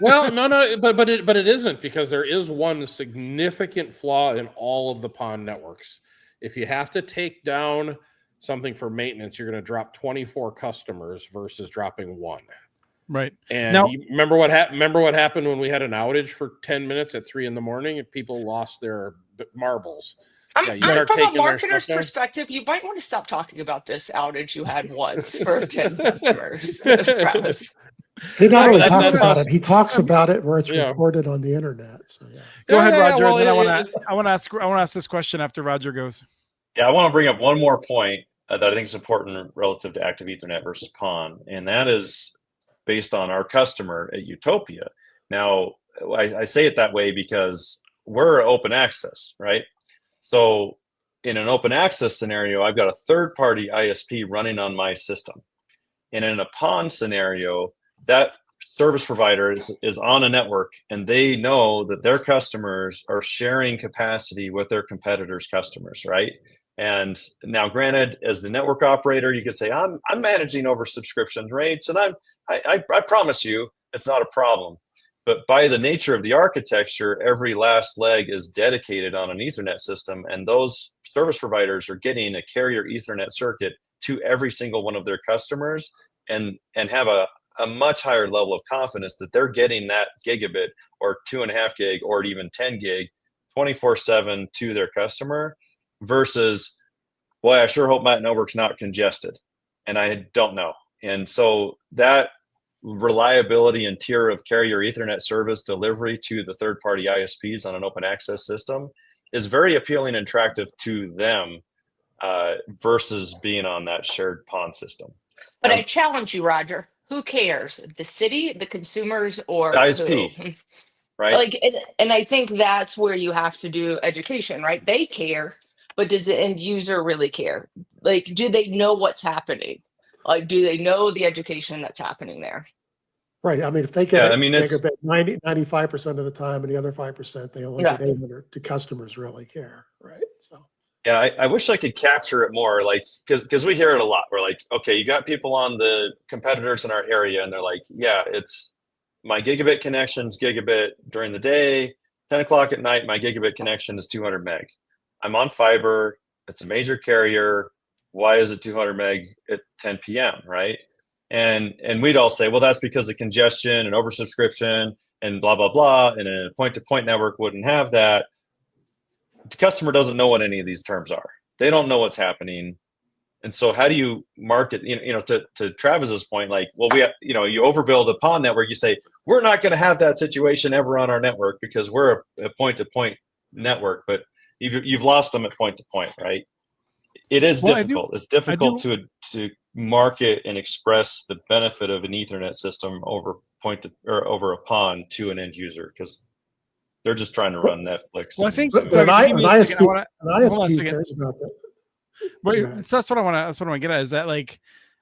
Well, no, but it isn't, because there is one significant flaw in all of the PON networks. If you have to take down something for maintenance, you're going to drop 24 customers versus dropping one. Right. And now, you remember what happened when we had an outage for 10 minutes at 3 a.m. and people lost their marbles. From a marketer's perspective, you might want to stop talking about this outage you had once for 10 customers, Travis. He not only talks about it, he talks about it where it's recorded on the internet. So yes. Go ahead, Roger. Well, I want to ask this question after Roger goes. Yeah, I want to bring up one more point that I think is important relative to active Ethernet versus PON, and that is based on our customer at Utopia. Now, I say it that way because we're open access, right? So in an open access scenario, I've got a third-party ISP running on my system. And in a PON scenario, that service provider is on a network, and they know that their customers are sharing capacity with their competitors' customers, right? And now, granted, as the network operator, you could say, I'm managing over subscription rates, and I promise you it's not a problem. But by the nature of the architecture, every last leg is dedicated on an Ethernet system, and those service providers are getting a carrier Ethernet circuit to every single one of their customers, and have a much higher level of confidence that they're getting that gigabit or 2.5 gig or even 10 gig 24/7 to their customer, versus, boy, I sure hope my network's not congested, and I don't know. And so that reliability and tier of carrier Ethernet service delivery to the third-party ISPs on an open access system is very appealing and attractive to them, versus being on that shared PON system. But I challenge you, Roger. Who cares? The city, the consumers, or the ISP, who? right? Like, and I think that's where you have to do education, right? They care, but does the end user really care? Like, do they know what's happening? Like, do they know the education that's happening there? Right. I mean, if they get gigabit 95% of the time, and the other 5%, they only get 800, do customers really care? Right. So. Yeah, I wish I could capture it more, like, because we hear it a lot. We're like, okay, you got people on the competitors in our area, and they're like, yeah, it's my gigabit connection's gigabit during the day, 10 o'clock at night, my gigabit connection is 200 meg. I'm on fiber, it's a major carrier. Why is it 200 meg at 10 p.m., right? And we'd all say, well, that's because of congestion and oversubscription and blah, blah, blah. And a point-to-point network wouldn't have that. The customer doesn't know what any of these terms are. They don't know what's happening. And so how do you market, to Travis's point, like, well, you overbuild a PON network, you say, we're not going to have that situation ever on our network because we're a point-to-point network, but you've lost them at point-to-point, right? It is difficult. It's difficult to market and express the benefit of an Ethernet system over a PON to an end user, because they're just trying to run Netflix. Well, I think an ISP cares about that. But Yeah. so that's what I want to. That's what I want to get at. Is that like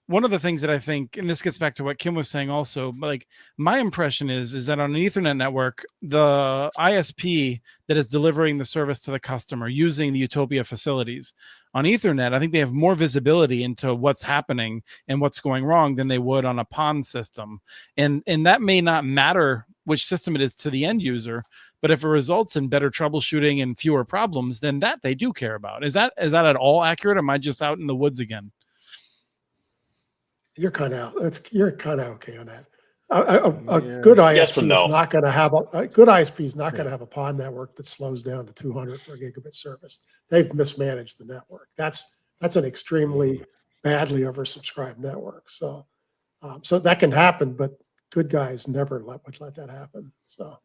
one of the things that I think, and this gets back to what Kim was saying also. But like my impression is that on an Ethernet network, the ISP that is delivering the service to the customer using the Utopia facilities on Ethernet, I think they have more visibility into what's happening and what's going wrong than they would on a PON system. And that may not matter which system it is to the end user, but if it results in better troubleshooting and fewer problems, then that they do care about. Is that at all accurate? Or am I just out in the woods again? You're kind of you're kind of okay on that. A Yeah. good Yes ISP and is no. not going to have a good ISP is not going to have a PON network that slows down to 200 for a gigabit service. They've mismanaged the network. That's an extremely badly oversubscribed network. So so that can happen, but good guys never would let that happen. So.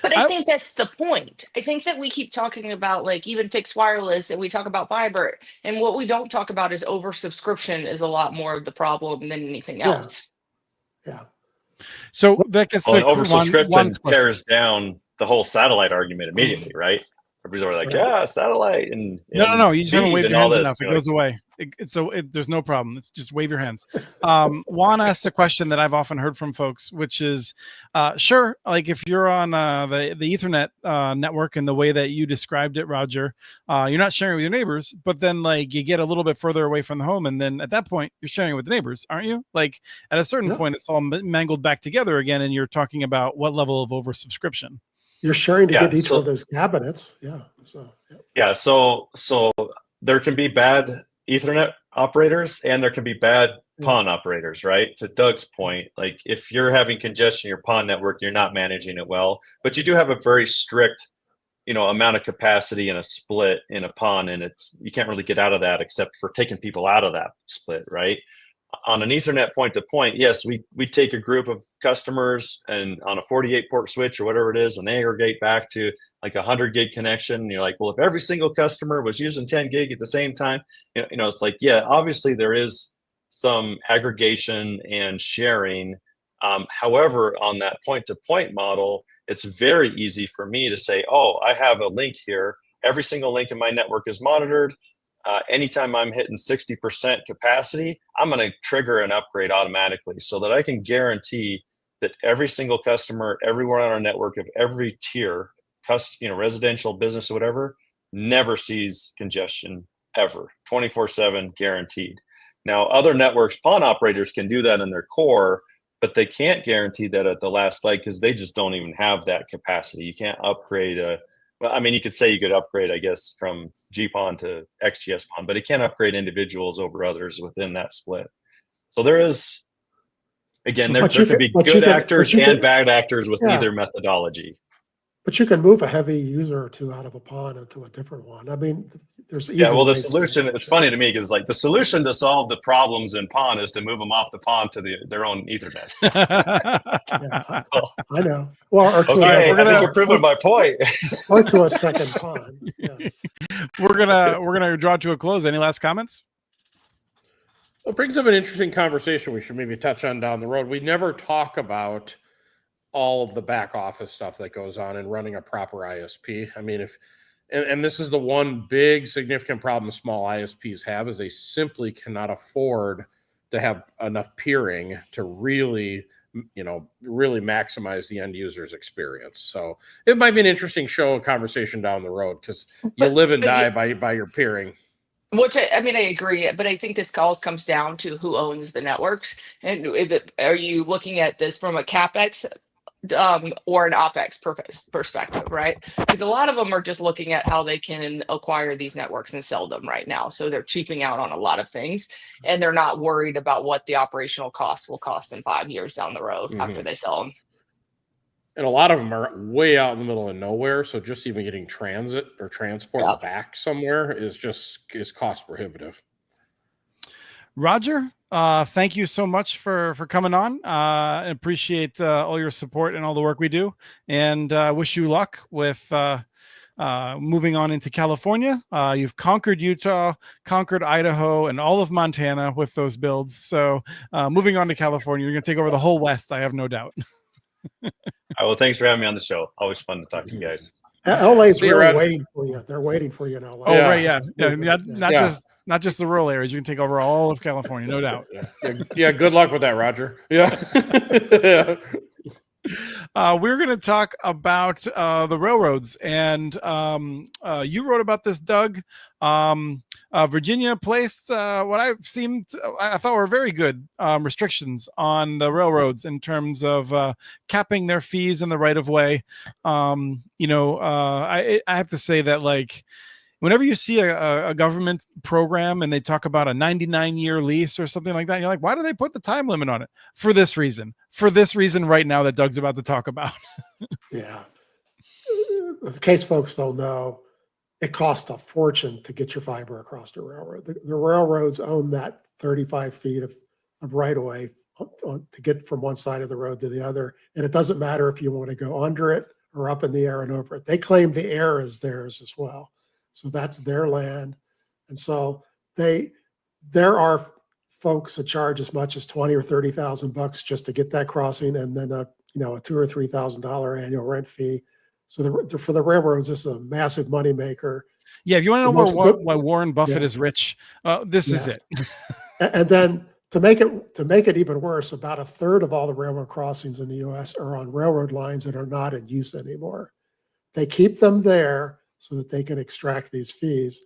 But I think that's the point. I think that we keep talking about like even fixed wireless and we talk about fiber. And what we don't talk about is oversubscription is a lot more of the problem than anything Yeah. else. Yeah. So that gets Well, and to oversubscription Juan's question. tears down the whole satellite argument immediately, right? Everybody's already like, Right. yeah, satellite and No. You just haven't speed waved and your all hands this. enough. It You're like, goes away. There's no problem. It's just wave your hands. Juan asked a question that I've often heard from folks, which is, sure, like if you're on the Ethernet network in the way that you described it, Roger, you're not sharing with your neighbors, but then like you get a little bit further away from the home, and then at that point you're sharing with the neighbors, aren't you? Like at a certain Yeah. point, it's all mangled back together again, and you're talking about what level of oversubscription. You're sharing to Yeah, get each so- one of those cabinets. Yeah. So yeah. yeah, so there can be bad Ethernet operators and there can be bad PON operators, right? To Doug's point, like if you're having congestion in your PON network, you're not managing it well, but you do have a very strict, amount of capacity in a split in a PON, and you can't really get out of that except for taking people out of that split, right? On an Ethernet point-to-point, yes, we take a group of customers and on a 48 port switch or whatever it is, and they aggregate back to like 100 gig connection. And you're like, well, if every single customer was using 10 gig at the same time, it's like, yeah, obviously there is some aggregation and sharing. However, on that point-to-point model, it's very easy for me to say, oh, I have a link here. Every single link in my network is monitored. Anytime I'm hitting 60% capacity, I'm going to trigger an upgrade automatically so that I can guarantee that every single customer, everywhere on our network of every tier, residential, business, or whatever, never sees congestion ever, 24/7 guaranteed. Now, other networks, PON operators can do that in their core, but they can't guarantee that at the last leg because they just don't even have that capacity. You can't upgrade well, I mean, you could say you could upgrade, I guess, from GPON to XGS PON, but it can't upgrade individuals over others within that split. So there is, again, there could be good actors and bad actors with either methodology. But you can move a heavy user or two out of a PON into a different one. I mean, there's easy Yeah, well, the ways to do solution, it. it's funny to me because like the solution to solve the problems in PON is to move them off the PON to their own Ethernet. Yeah, I know. Well, or to, Okay, we're I think gonna- you're proving my point. or to a second PON. Yeah. We're gonna draw to a close. Any last comments? Well, it brings up an interesting conversation we should maybe touch on down the road. We never talk about all of the back office stuff that goes on in running a proper ISP. I mean, and this is the one big significant problem small ISPs have is they simply cannot afford to have enough peering to really maximize the end user's experience. So it might be an interesting conversation down the road because you live and die by your peering. Which I mean, I agree, but I think this comes down to who owns the networks, and are you looking at this from a capex or an OpEx perspective, right? Because a lot of them are just looking at how they can acquire these networks and sell them right now. So they're cheaping out on a lot of things, and they're not worried about what the operational costs will cost in 5 years down the road after they sell them. And a lot of them are way out in the middle of nowhere. So just even getting transit or transport back somewhere is cost prohibitive. Roger, thank you so much for coming on. I appreciate all your support and all the work we do, and wish you luck with moving on into California. You've conquered Utah, conquered Idaho, and all of Montana with those builds. So moving on to California, you're going to take over the whole West, I have no doubt. Well, thanks for having me on the show. Always fun to talk to you guys. LA's See you, really Rod. waiting for you. They're waiting for you in LA. Oh, Yeah. right, yeah, yeah, not Yeah. not just the rural areas. You can take over all of California, no doubt. Yeah. Good luck with that, Roger. Yeah. Yeah. We're going to talk about the railroads, and you wrote about this, Doug. Virginia placed what I thought were very good restrictions on the railroads in terms of capping their fees in the right of way. I have to say that, like, whenever you see a government program and they talk about a 99-year lease or something like that, you're like, why do they put the time limit on it? For this reason right now that Doug's about to talk about. Yeah. In case folks don't know, it costs a fortune to get your fiber across the railroad. The railroads own that 35 feet of right of way to get from one side of the road to the other. And it doesn't matter if you want to go under it or up in the air and over it. They claim the air is theirs as well. So that's their land. And so there are folks that charge as much as 20 or 30,000 bucks just to get that crossing, and then a $2,000 or $3,000 annual rent fee. So for the railroads, this is a massive moneymaker. Yeah, if you want to know why Warren Buffett Yeah. is rich, this is it. And then to make it even worse, about a third of all the railroad crossings in the U.S. are on railroad lines that are not in use anymore. They keep them there so that they can extract these fees.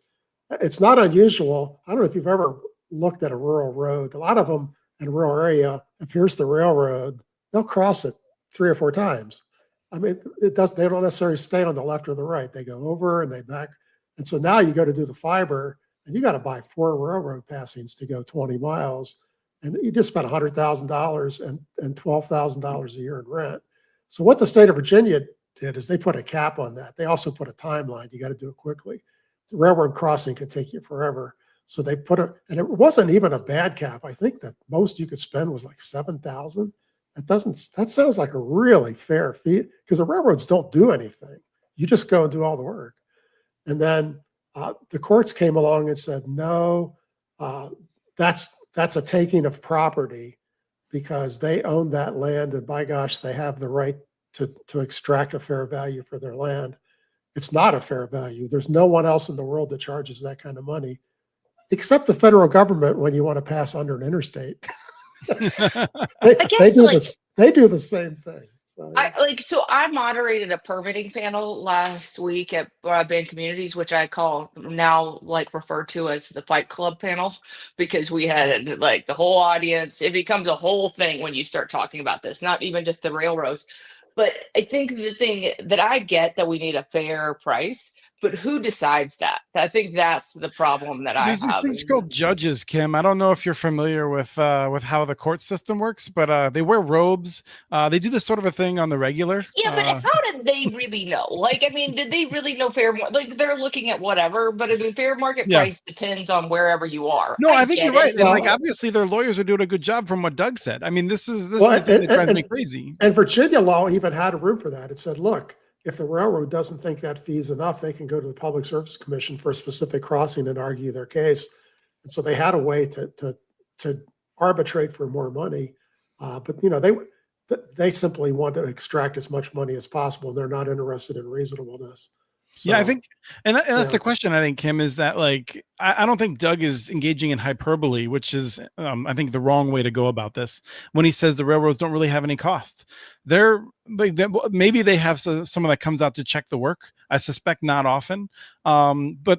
It's not unusual. I don't know if you've ever looked at a rural road. A lot of them in a rural area, if here's the railroad, they'll cross it 3 or 4 times. I mean, they don't necessarily stay on the left or the right. They go over and they back. And so now you go to do the fiber and you got to buy 4 railroad passings to go 20 miles. And you just spent $100,000 and $12,000 a year in rent. So what the state of Virginia did is they put a cap on that. They also put a timeline. You got to do it quickly. The railroad crossing could take you forever. So they put and it wasn't even a bad cap. I think the most you could spend was like $7,000. That sounds like a really fair fee, because the railroads don't do anything. You just go and do all the work. And then the courts came along and said, no, that's a taking of property, because they own that land, and by gosh, they have the right to extract a fair value for their land. It's not a fair value. There's no one else in the world that charges that kind of money, except the federal government when you want to pass under an interstate. They do the same thing. So, yeah. So I moderated a permitting panel last week at Broadband Communities, which I call now referred to as the Fight Club panel, because we had the whole audience. It becomes a whole thing when you start talking about this, not even just the railroads. But I think the thing that I get that we need a fair price, but who decides that? I think that's the problem that There's I have. There's things called judges, Kim. I don't know if you're familiar with how the court system works, but they wear robes. They do this sort of a thing on the regular. Yeah, but how did they really know? Did they really know fair? They're looking at whatever, but I mean, fair market price depends on wherever you are. No, I think you're right. Well, and obviously, their lawyers are doing a good job, from what Doug said. I mean, this is the thing that drives me crazy. And Virginia law even had a room for that. It said, look, if the railroad doesn't think that fee is enough, they can go to the Public Service Commission for a specific crossing and argue their case. And so they had a way to arbitrate for more money. But they simply want to extract as much money as possible, and they're not interested in reasonableness. So, I think, and that's the question, I think, Kim, is that I don't think Doug is engaging in hyperbole, which is, I think, the wrong way to go about this. When he says the railroads don't really have any cost, maybe they have someone that comes out to check the work. I suspect not often, but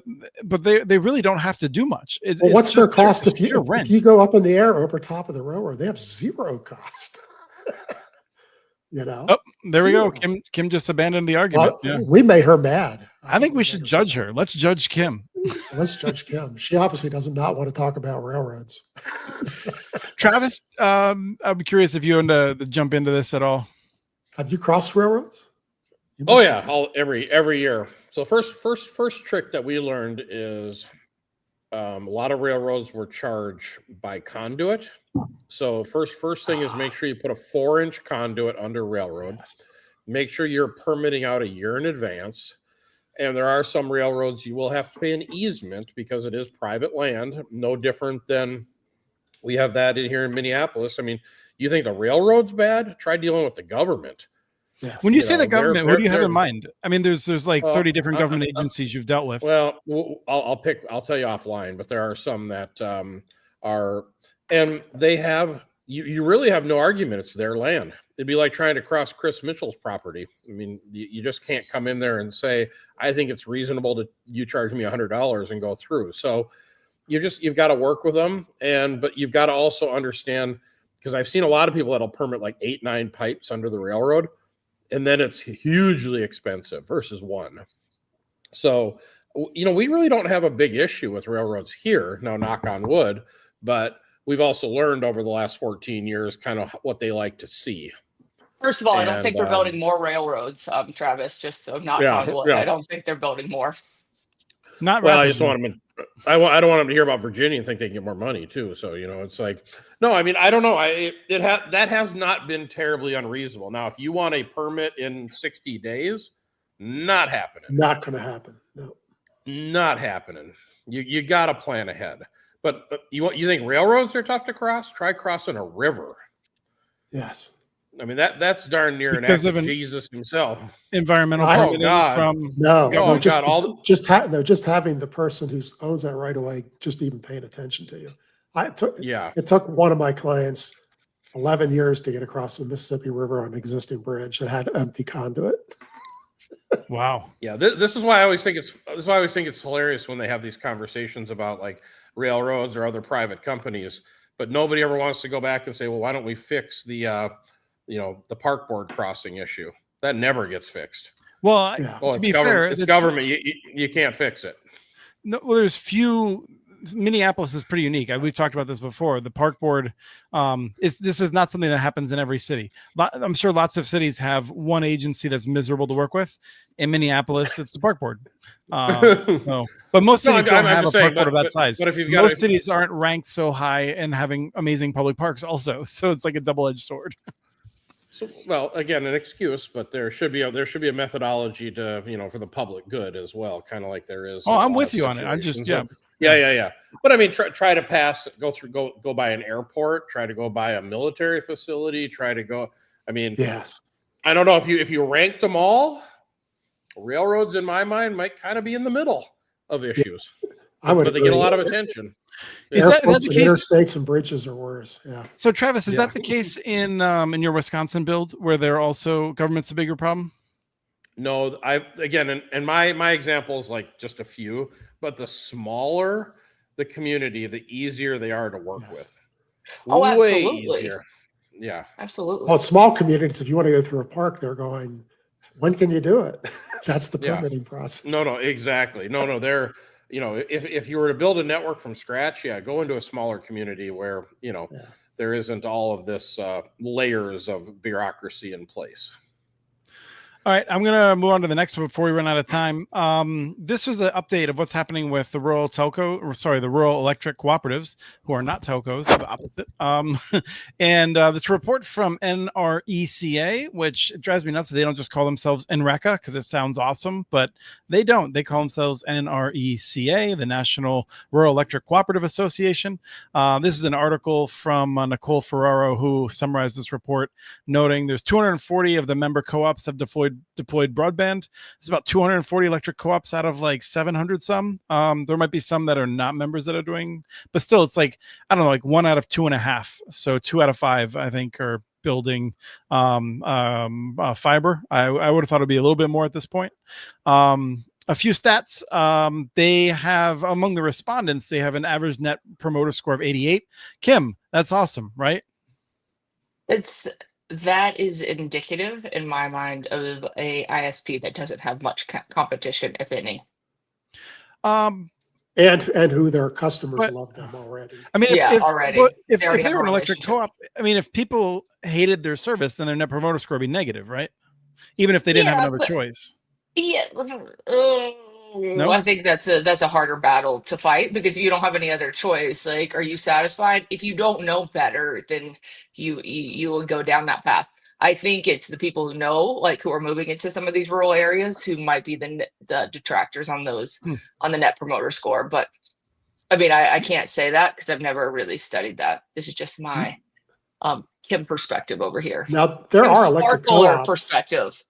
they really don't have to do much. What's their cost if you go up in the air over top of the railroad? They have zero cost. Oh, there we go. Kim just abandoned the argument. Well, we made her mad. I think we should judge her. Let's judge Kim. Let's judge Kim. She obviously does not want to talk about railroads. Travis, I'm curious if you want to jump into this at all. Have you crossed railroads? Oh yeah, every year. So first trick that we learned is a lot of railroads were charged by conduit. So first thing is make sure you put a 4-inch conduit under railroad. Make sure you're permitting out a year in advance. And there are some railroads you will have to pay an easement because it is private land. No different than we have that in here in Minneapolis. I mean, you think the railroad's bad? Try dealing with the government. Yes. When you You say know, the government, who do you have they're- in mind? I mean, there's like Well, 30 different government agencies you've dealt with. Well, I'll tell you offline, but there are some that are, and they have, you really have no argument. It's their land. It'd be like trying to cross Chris Mitchell's property. I mean, you just can't come in there and say, I think it's reasonable to you charge me $100 and go through. So you've got to work with them. But you've got to also understand, because I've seen a lot of people that'll permit like 8, 9 pipes under the railroad, and then it's hugely expensive versus one. So, we really don't have a big issue with railroads here. Now, knock on wood, but we've also learned over the last 14 years kind of what they like to see. First of all, I don't And, think they're building more railroads, Travis, just so knock Yeah, on wood. yeah. I don't think they're building more. Not Well, I rapidly. just want them. I don't want them to hear about Virginia and think they can get more money too. So it's like, no. I mean, I don't know. That has not been terribly unreasonable. Now, if you want a permit in 60 days, not happening. Not going to happen. No. Not happening. You got to plan ahead. But you think railroads are tough to cross? Try crossing a river. Yes. I mean, that's darn near an Because act of of Jesus himself. environmental Oh, permitting God. from No, Oh, no, just God, just having the person who owns that right away just even paying attention to you. Yeah. It took one of my clients 11 years to get across the Mississippi River on an existing bridge that had empty conduit. wow. Yeah, this is why I always think it's hilarious when they have these conversations about like railroads or other private companies, but nobody ever wants to go back and say, well, why don't we fix the the park board crossing issue? That never gets fixed. Well, Yeah. Well, to it's be government. fair, It's government. You can't fix it. No, well, there's few. Minneapolis is pretty unique. We've talked about this before. The park board this is not something that happens in every city. I'm sure lots of cities have one agency that's miserable to work with. In Minneapolis, it's the park board. No, but most cities don't have a park board of that size. But if you've got Most cities aren't ranked so high and having amazing public parks also. So it's like a double-edged sword. So, well, again, an excuse, but there should be a methodology to for the public good as well, kind of like there is. Oh, in a I'm lot with of you on it. I just situations. Yeah. But I mean, try to go by an airport, try to go by a military facility, try to go. I mean, Yes. I don't know if you ranked them all. Railroads, in my mind, might kind of be in the middle of issues, I would but they get a agree. lot of attention. Is that Airports the and case? interstates and bridges are worse. Yeah. So Travis, is Yeah. that the case in your Wisconsin build where they're also government's a bigger problem? No, and my example is like just a few, but the smaller the community, the easier they are to work Yes. with. Oh, Way absolutely. easier. Yeah. Absolutely. Well, small communities, if you want to go through a park, they're going, when can you do it? That's the Yeah. permitting process. No, exactly. No, they're, if you were to build a network from scratch, go into a smaller community where, there isn't all of this layers of bureaucracy in place. All right, I'm going to move on to the next one before we run out of time. This was an update of what's happening with the rural electric cooperatives, who are not telcos, the opposite. And this report from NRECA, which drives me nuts. They don't just call themselves NRECA because it sounds awesome, but they don't. They call themselves NRECA, the National Rural Electric Cooperative Association. This is an article from Nicole Ferraro, who summarized this report, noting there's 240 of the member co-ops have deployed broadband. It's about 240 electric co-ops out of like 700 some. There might be some that are not members that are doing, but still it's like, I don't know, like 1 out of 2.5. So 2 out of 5, I think, are building fiber. I would have thought it'd be a little bit more at this point. A few stats. They have, among the respondents, they have an average net promoter score of 88. Kim, that's awesome, right? That is indicative in my mind of a ISP that doesn't have much competition, if any. And who their customers But- love them already. I mean, already. if They already they have were a an electric relationship. co-op, I mean, if people hated their service, then their net promoter score would be negative, right? Even if they didn't have Yeah, another but- choice. Yeah, No? I think that's a harder battle to fight because you don't have any other choice. Like, are you satisfied? If you don't know better, then you will go down that path. I think it's the people who know, like, who are moving into some of these rural areas, who might be the detractors on those on the net promoter score. But I mean, I can't say that because I've never really studied that. This is just my Kim perspective over here. Now, there Kim are electric Sparkler co-ops. perspective.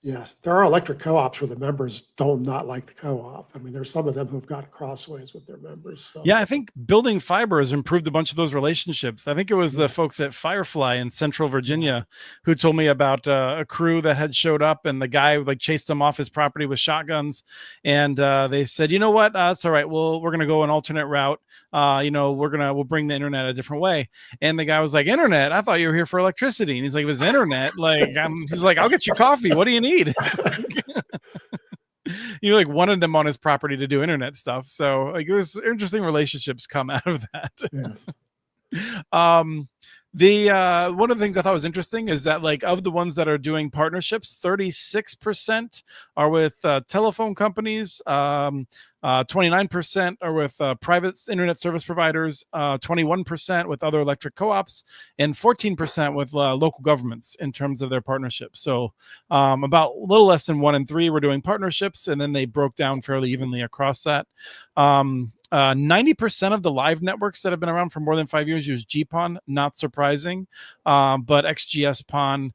Yes, there are electric co-ops where the members don't not like the co-op. I mean, there's some of them who've got crossways with their members. So Yeah, I think building fiber has improved a bunch of those relationships. I think it was Yeah. the folks at Firefly in Central Virginia who told me about a crew that had showed up, and the guy like chased them off his property with shotguns. And they said, you know what? It's all right. We're going to go an alternate route. We'll bring the internet a different way. And the guy was like, internet? I thought you were here for electricity. And he's like, it was internet. He's like, I'll get you coffee. What do you need? You like wanted them on his property to do internet stuff. So like there's interesting relationships come out of that. yes. One of the things I thought was interesting is that like of the ones that are doing partnerships, 36% are with telephone companies, 29% are with private internet service providers, 21% with other electric co-ops, and 14% with local governments in terms of their partnerships. So about a little less than 1 in 3 were doing partnerships, and then they broke down fairly evenly across that. 90% of the live networks that have been around for more than 5 years use GPON, not surprising. But XGS-PON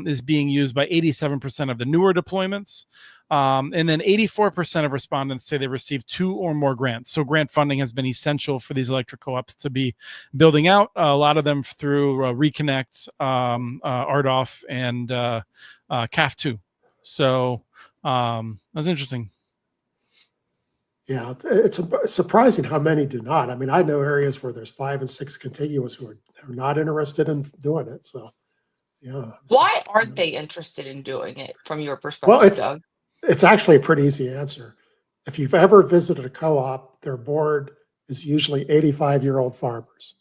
is being used by 87% of the newer deployments. And then 84% of respondents say they received 2 or more grants. So grant funding has been essential for these electric co-ops to be building out. A lot of them through Reconnect, RDOF, and CAF2. So that's interesting. Yeah, it's surprising how many do not. I mean, I know areas where there's 5 and 6 contiguous who are not interested in doing it. So, yeah. Why aren't they interested in doing it from your perspective, Well, Doug? it's actually a pretty easy answer. If you've ever visited a co-op, their board is usually 85-year-old farmers.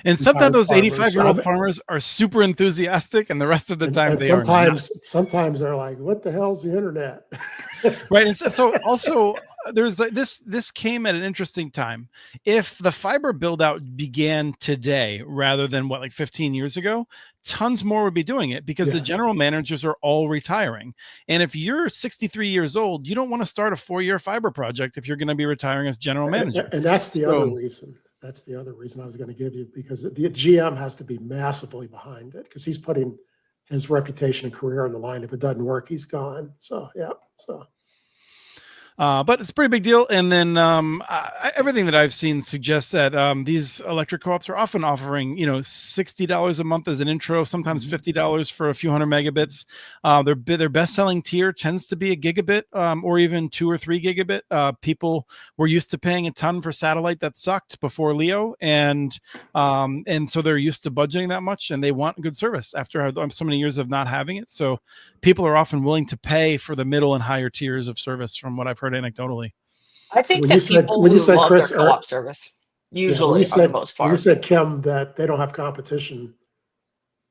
And sometimes those Retired 85-year-old farmers are super enthusiastic, and the rest of the time they are not. Sometimes they're like, "What the hell's the internet?" Right. And so also there's like this came at an interesting time. If the fiber build out began today rather than 15 years ago, tons more would be doing it because the Yes. general managers are all retiring. And if you're 63 years old, you don't want to start a 4-year fiber project if you're going to be retiring as general manager. And that's the other reason. That's the other reason I was going to give you, because the GM has to be massively behind it because he's putting his reputation and career on the line. If it doesn't work, he's gone. So, yeah. So. But it's a pretty big deal. And then everything that I've seen suggests that these electric co-ops are often offering, $60 a month as an intro, sometimes $50 for a few hundred megabits. Their best-selling tier tends to be a gigabit or even 2 or 3 gigabit. People were used to paying a ton for satellite that sucked before Leo, and so they're used to budgeting that much, and they want good service after so many years of not having it. So people are often willing to pay for the middle and higher tiers of service, from what I've heard anecdotally. I think When that you said- people when you who said, love Chris, their co-op service, usually for the most When you part. said, Kim, that they don't have competition,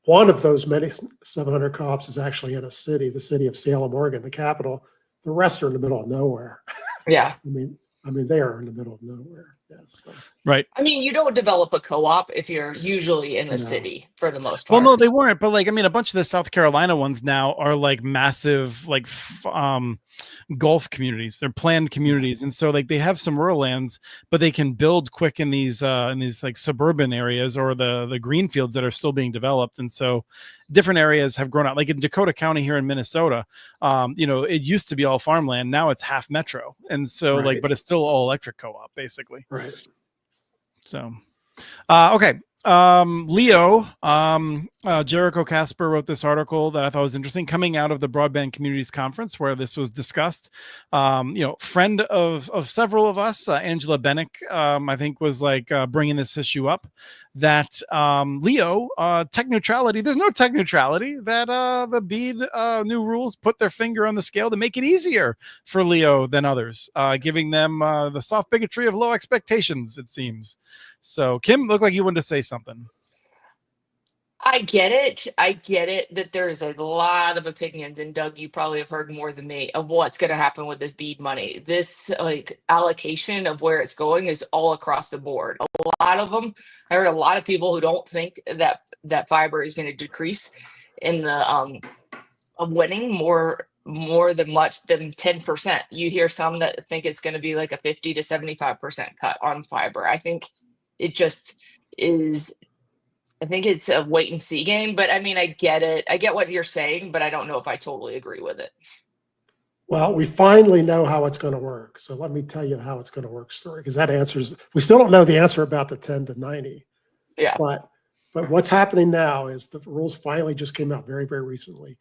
one of those many 700 co-ops is actually in the city of Salem, Oregon, the capital. The rest are in the middle of nowhere. Yeah. I mean, they are in the middle of nowhere. Yes. So. Right. I mean, you don't develop a co-op if you're usually in a No. city for the most Well, part. no, they weren't. But a bunch of the South Carolina ones now are like massive, Gulf communities. They're planned communities, and so they have some rural lands, but they can build quick in these suburban areas or the green fields that are still being developed. And so different areas have grown out. Like in Dakota County here in Minnesota, it used to be all farmland. Now it's half metro, and so Right. but it's still all electric co-op basically. Right. So, okay. Leo, Jericho Casper wrote this article that I thought was interesting, coming out of the Broadband Communities Conference where this was discussed. Friend of several of us, Angela Bennick, I think was bringing this issue up, that Leo, tech neutrality, there's no tech neutrality, that the BEAD new rules put their finger on the scale to make it easier for Leo than others, giving them the soft bigotry of low expectations, it seems. So, Kim, looked like you wanted to say something. I get it that there's a lot of opinions, and Doug, you probably have heard more than me of what's going to happen with this BEAD money. This allocation of where it's going is all across the board. A lot of them, I heard a lot of people who don't think that fiber is going to decrease in the of winning more than 10%. You hear some that think it's going to be like a 50 to 75% cut on fiber. I think it just is I think it's a wait and see game, but I mean, I get it. I get what you're saying, but I don't know if I totally agree with it. Well, we finally know how it's going to work. So let me tell you how it's going to work, story, because that answers, we still don't know the answer about the 10 to 90. Yeah. But what's happening now is the rules finally just came out very, very recently.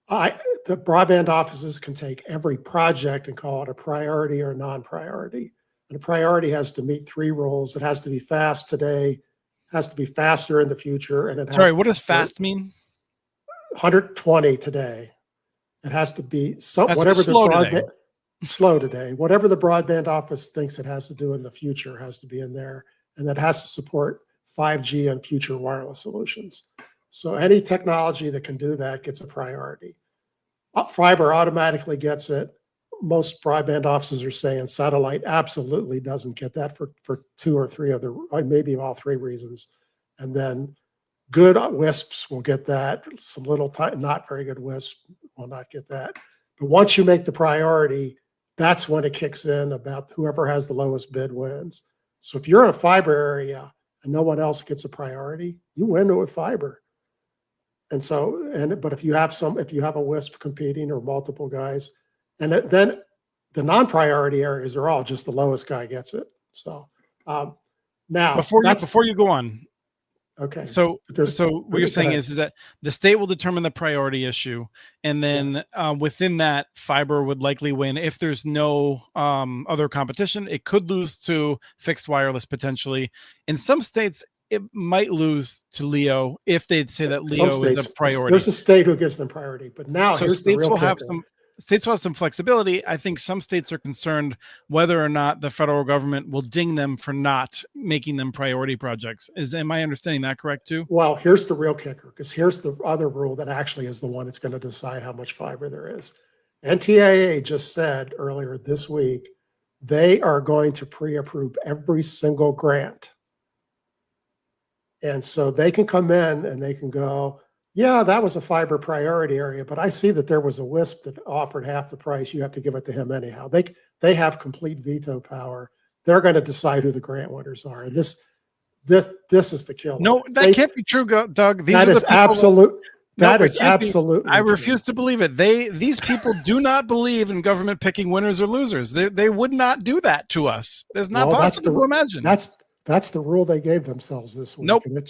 The broadband offices can take every project and call it a priority or a non-priority. And a priority has to meet 3 rules. It has to be fast today, has to be faster in the future, and it has Sorry, to what does be fast mean? 120 today. It has to be That's whatever the slow today. broadband slow today. Whatever the broadband office thinks it has to do in the future has to be in there, and that has to support 5G and future wireless solutions. So any technology that can do that gets a priority. Fiber automatically gets it. Most broadband offices are saying satellite absolutely doesn't get that for 2 or 3 other, maybe all 3 reasons. And then good WISPs will get that. Some little not very good WISPs will not get that. But once you make the priority, that's when it kicks in about whoever has the lowest bid wins. So if you're in a fiber area and no one else gets a priority, you win it with fiber. And so, but if you have a WISP competing or multiple guys, and then the non-priority areas are all just the lowest guy gets it. So now before you go on, okay. So what you're saying is that the state will determine the priority issue, and then Yes. Within that, fiber would likely win. If there's no other competition, it could lose to fixed wireless potentially. In some states, it might lose to LEO if they'd say that LEO is a priority. There's a state who gives them priority, but now So here's the real kicker. States will have some flexibility. I think some states are concerned whether or not the federal government will ding them for not making them priority projects. Am I understanding that correct too? Well, here's the real kicker, because here's the other rule that actually is the one that's going to decide how much fiber there is. NTIA just said earlier this week, they are going to pre-approve every single grant. And so they can come in and they can go, yeah, that was a fiber priority area, but I see that there was a WISP that offered half the price. You have to give it to him anyhow. They have complete veto power. They're going to decide who the grant winners are. And this is the killer. No, that can't be true, Doug. That is absolute. That is absolutely. I refuse to believe it. These people do not believe in government picking winners or losers. They would not do that to us. It's not possible to imagine. That's the rule they gave themselves this week. Nope. And it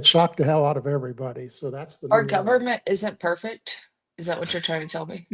shocked the hell out of everybody. So that's the Our government isn't perfect. Is that what you're trying to tell me?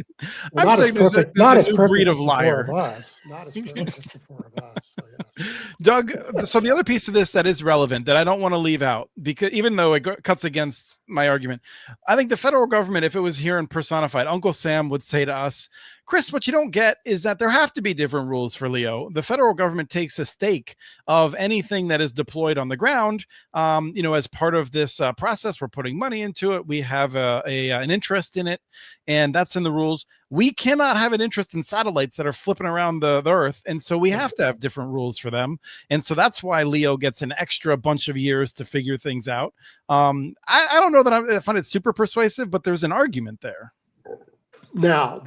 Well, not as perfect. Not as perfect as the 4 of us. Not as perfect as the 4 of us. So yes. Doug, so the other piece of this that is relevant that I don't want to leave out, because even though it cuts against my argument, I think the federal government, if it was here and personified, Uncle Sam would say to us, Chris, what you don't get is that there have to be different rules for LEO. The federal government takes a stake of anything that is deployed on the ground. As part of this process, we're putting money into it. We have an interest in it, and that's in the rules. We cannot have an interest in satellites that are flipping around the Earth, and so we have to have different rules for them. And so that's why LEO gets an extra bunch of years to figure things out. I don't know that I find it super persuasive, but there's an argument there. Now,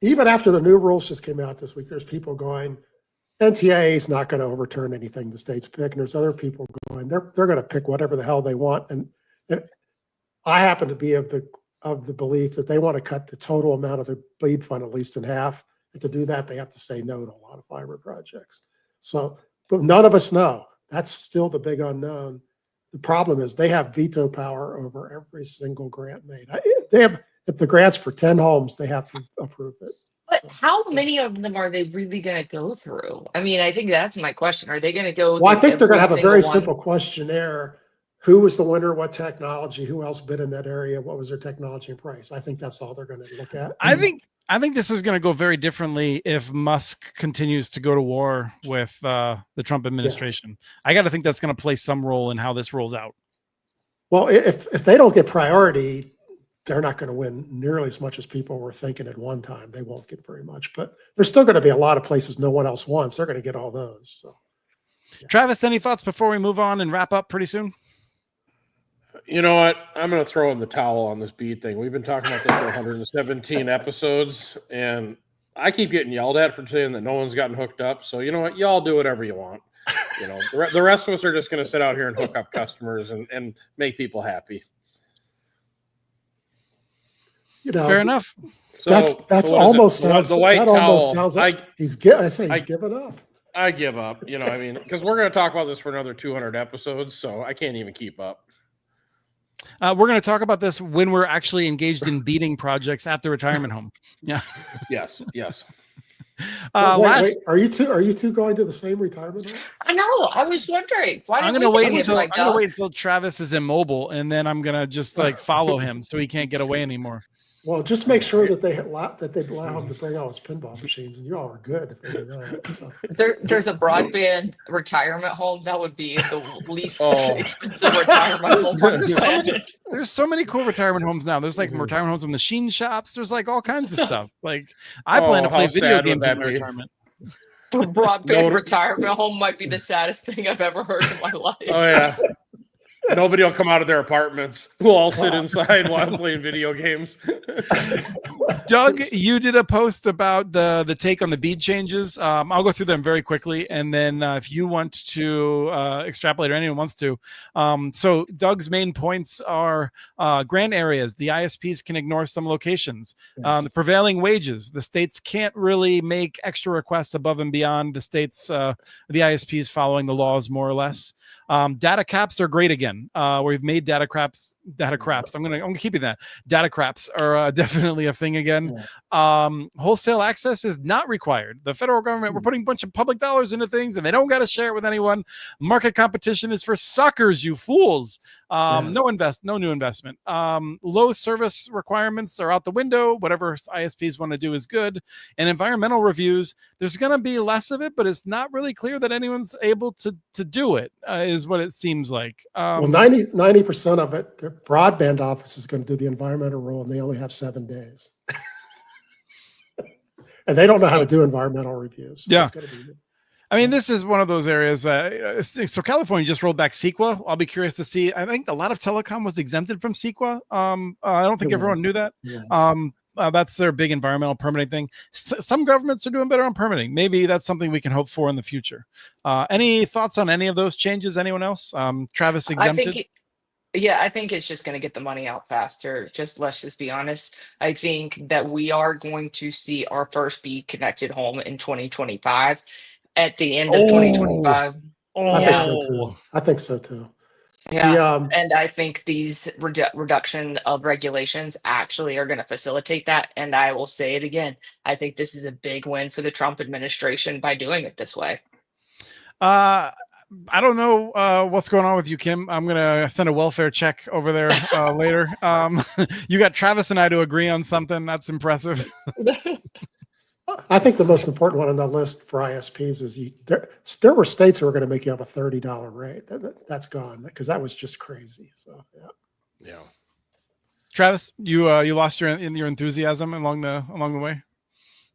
even after the new rules just came out this week, there's people going, NTIA is not going to overturn anything the states pick. And there's other people going, they're going to pick whatever the hell they want. And I happen to be of the belief that they want to cut the total amount of the BEAD fund at least in half. And to do that, they have to say no to a lot of fiber projects. So, but none of us know. That's still the big unknown. The problem is they have veto power over every single grant made. If the grant's for 10 homes, they have to approve it. But how many of them are they really going to go through? I mean, I think that's my question. Are they going to go? Well, I think they're going to have a very simple questionnaire. Who was the winner? What technology? Who else bid in that area? What was their technology and price? I think that's all they're going to look at. I think this is going to go very differently if Musk continues to go to war with the Trump administration. Yeah. I got to think that's going to play some role in how this rolls out. Well, if they don't get priority, they're not going to win nearly as much as people were thinking at one time. They won't get very much, but there's still going to be a lot of places no one else wants. They're going to get all those. So, yeah. Travis, any thoughts before we move on and wrap up pretty soon? You know what? I'm going to throw in the towel on this BEAD thing. We've been talking about this for 117 episodes, and I keep getting yelled at for saying that no one's gotten hooked up. So you know what? Y'all do whatever you want. You know, the rest of us are just going to sit out here and hook up customers and make people happy. You know, Fair enough. That's what is almost it? sounds. The white that towel. almost sounds like he's giving up. I give up. You know, I mean, because we're going to talk about this for another 200 episodes, so I can't even keep up. We're going to talk about this when we're actually engaged in beading projects at the retirement home. Yeah. Yes. Wait, are you two going to the same retirement home? I know. I was wondering. Why I'm did going to we wait get until invite, Doug? Travis is immobile, and then I'm going to just like follow him so he can't get away anymore. Well, just make sure that they allow him to bring all his pinball machines, and you all are good if they do that. So. There's a broadband retirement home that would be the least expensive retirement home on the planet. There's so many cool retirement homes now. There's like retirement homes with machine shops. There's like all kinds of stuff. Like I plan to play video games in my retirement. Broadband retirement home might be the saddest thing I've ever heard in my life. Oh yeah. Nobody will come out of their apartments. We'll all sit inside while playing video games. Doug, you did a post about the take on the bead changes. I'll go through them very quickly, and then if you want to extrapolate or anyone wants to. So Doug's main points are grant areas. The ISPs can ignore some locations. Yes. The prevailing wages. The states can't really make extra requests above and beyond the states, the ISPs following the laws more or less. Data caps are great again. We've made data craps. I'm gonna keep it that. Data craps are definitely a thing again. Yeah. Wholesale access is not required. The federal government, we're putting a bunch of public dollars into things, and they don't got to share it with anyone. Market competition is for suckers, you fools. Yes. No new investment. Low service requirements are out the window. Whatever ISPs want to do is good. And environmental reviews, there's going to be less of it, but it's not really clear that anyone's able to do it, is what it seems like. Well, 90% of it, their broadband office is going to do the environmental rule, and they only have 7 days. And they don't know how to do environmental reviews. So Yeah. it's gonna be, I mean, this is one of those areas. So California just rolled back CEQA. I'll be curious to see. I think a lot of telecom was exempted from CEQA. I don't think everyone knew that. yes. That's their big environmental permitting thing. Some governments are doing better on permitting. Maybe that's something we can hope for in the future. Any thoughts on any of those changes? Anyone else? Travis exempted? I think it's just going to get the money out faster. Let's just be honest. I think that we are going to see our first bead connected home in 2025. At the end of 2025. I think so too. Yeah. And I think these reduction of regulations actually are going to facilitate that. And I will say it again. I think this is a big win for the Trump administration by doing it this way. I don't know what's going on with you, Kim. I'm going to send a welfare check over there later. You got Travis and I to agree on something. That's impressive. I think the most important one on the list for ISPs is there were states who were going to make you have a $30 rate. That's gone because that was just crazy. So yeah. Travis, you lost your enthusiasm along the way.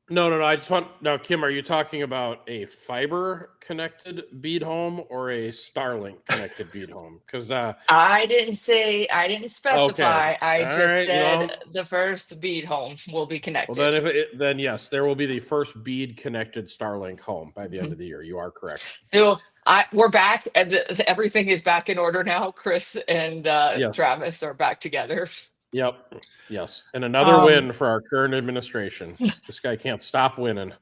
No. I just want now, Kim. Are you talking about a fiber connected bead home or a Starlink connected bead home? Because I didn't specify. Okay. I All just right, said the first bead home will be connected. Well, then yes, there will be the first bead connected Starlink home by the end of the year. You are correct. So we're back, and everything is back in order now. Chris and Yes. Travis are back together. Yep. Yes. And another win for our current administration. This guy can't stop winning.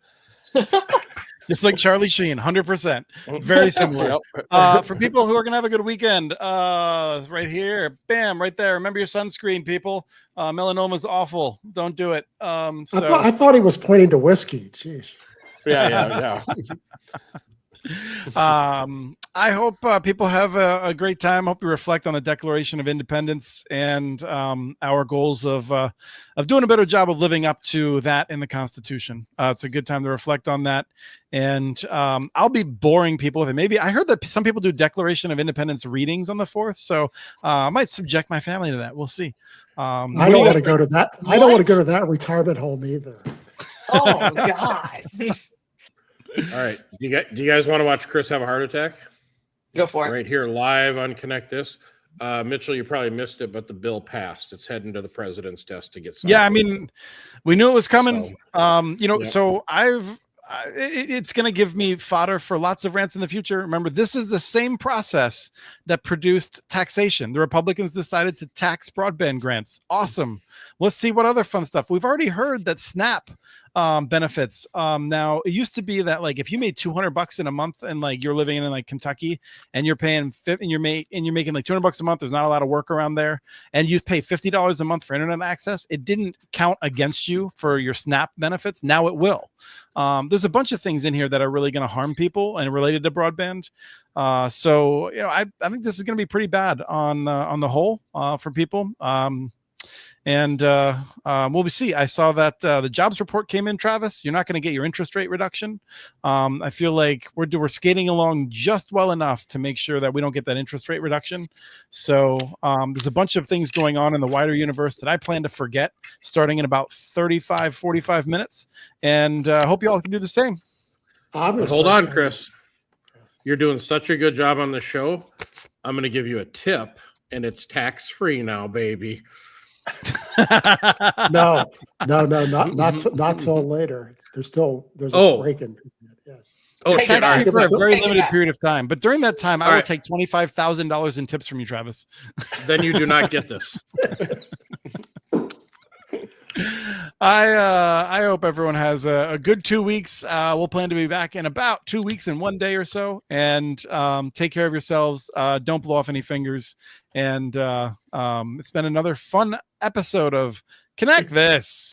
Just like Charlie Sheen, 100%. Very similar. Yep. For people who are going to have a good weekend, right here, bam, right there. Remember your sunscreen, people. Melanoma is awful. Don't do it. I thought he was pointing to whiskey. Jeez. Yeah. I hope people have a great time. I hope you reflect on the Declaration of Independence and our goals of doing a better job of living up to that in the Constitution. It's a good time to reflect on that. And I'll be boring people with it. Maybe I heard that some people do Declaration of Independence readings on the 4th. So I might subject my family to that. We'll see. I don't want to go to that. I don't want to go to that retirement home either. Oh, God. All right. Do you guys want to watch Chris have a heart attack? Go for it. Right here, live on Connect This. Mitchell, you probably missed it, but the bill passed. It's heading to the president's desk to get signed. Yeah, I mean, we knew it was coming. So, So it's going to give me fodder for lots of rants in the future. Remember, this is the same process that produced taxation. The Republicans decided to tax broadband grants. Awesome. Let's see what other fun stuff. We've already heard that SNAP benefits. Now it used to be that like if you made $200 in a month and like you're living in like Kentucky and you're paying and you're making like $200 a month, there's not a lot of work around there, and you pay $50 a month for internet access, it didn't count against you for your SNAP benefits. Now it will. There's a bunch of things in here that are really going to harm people and related to broadband. So I think this is going to be pretty bad on the whole for people. And we'll see. I saw that the jobs report came in, Travis. You're not going to get your interest rate reduction. I feel like we're skating along just well enough to make sure that we don't get that interest rate reduction. So there's a bunch of things going on in the wider universe that I plan to forget starting in about 45 minutes. And I hope you all can do the same. But hold on, Chris. You're doing such a good job on the show. I'm going to give you a tip, and it's tax-free now, baby. No, not till later. There's a break in. Yes. Oh, Hey, shit. guys, All right. For a very Take it limited back. period of time. But during that time, I All will right. take $25,000 in tips from you, Travis. Then you do not get this. I hope everyone has a good 2 weeks. We'll plan to be back in about 2 weeks and 1 day or so. And take care of yourselves. Don't blow off any fingers. And it's been another fun episode of Connect This.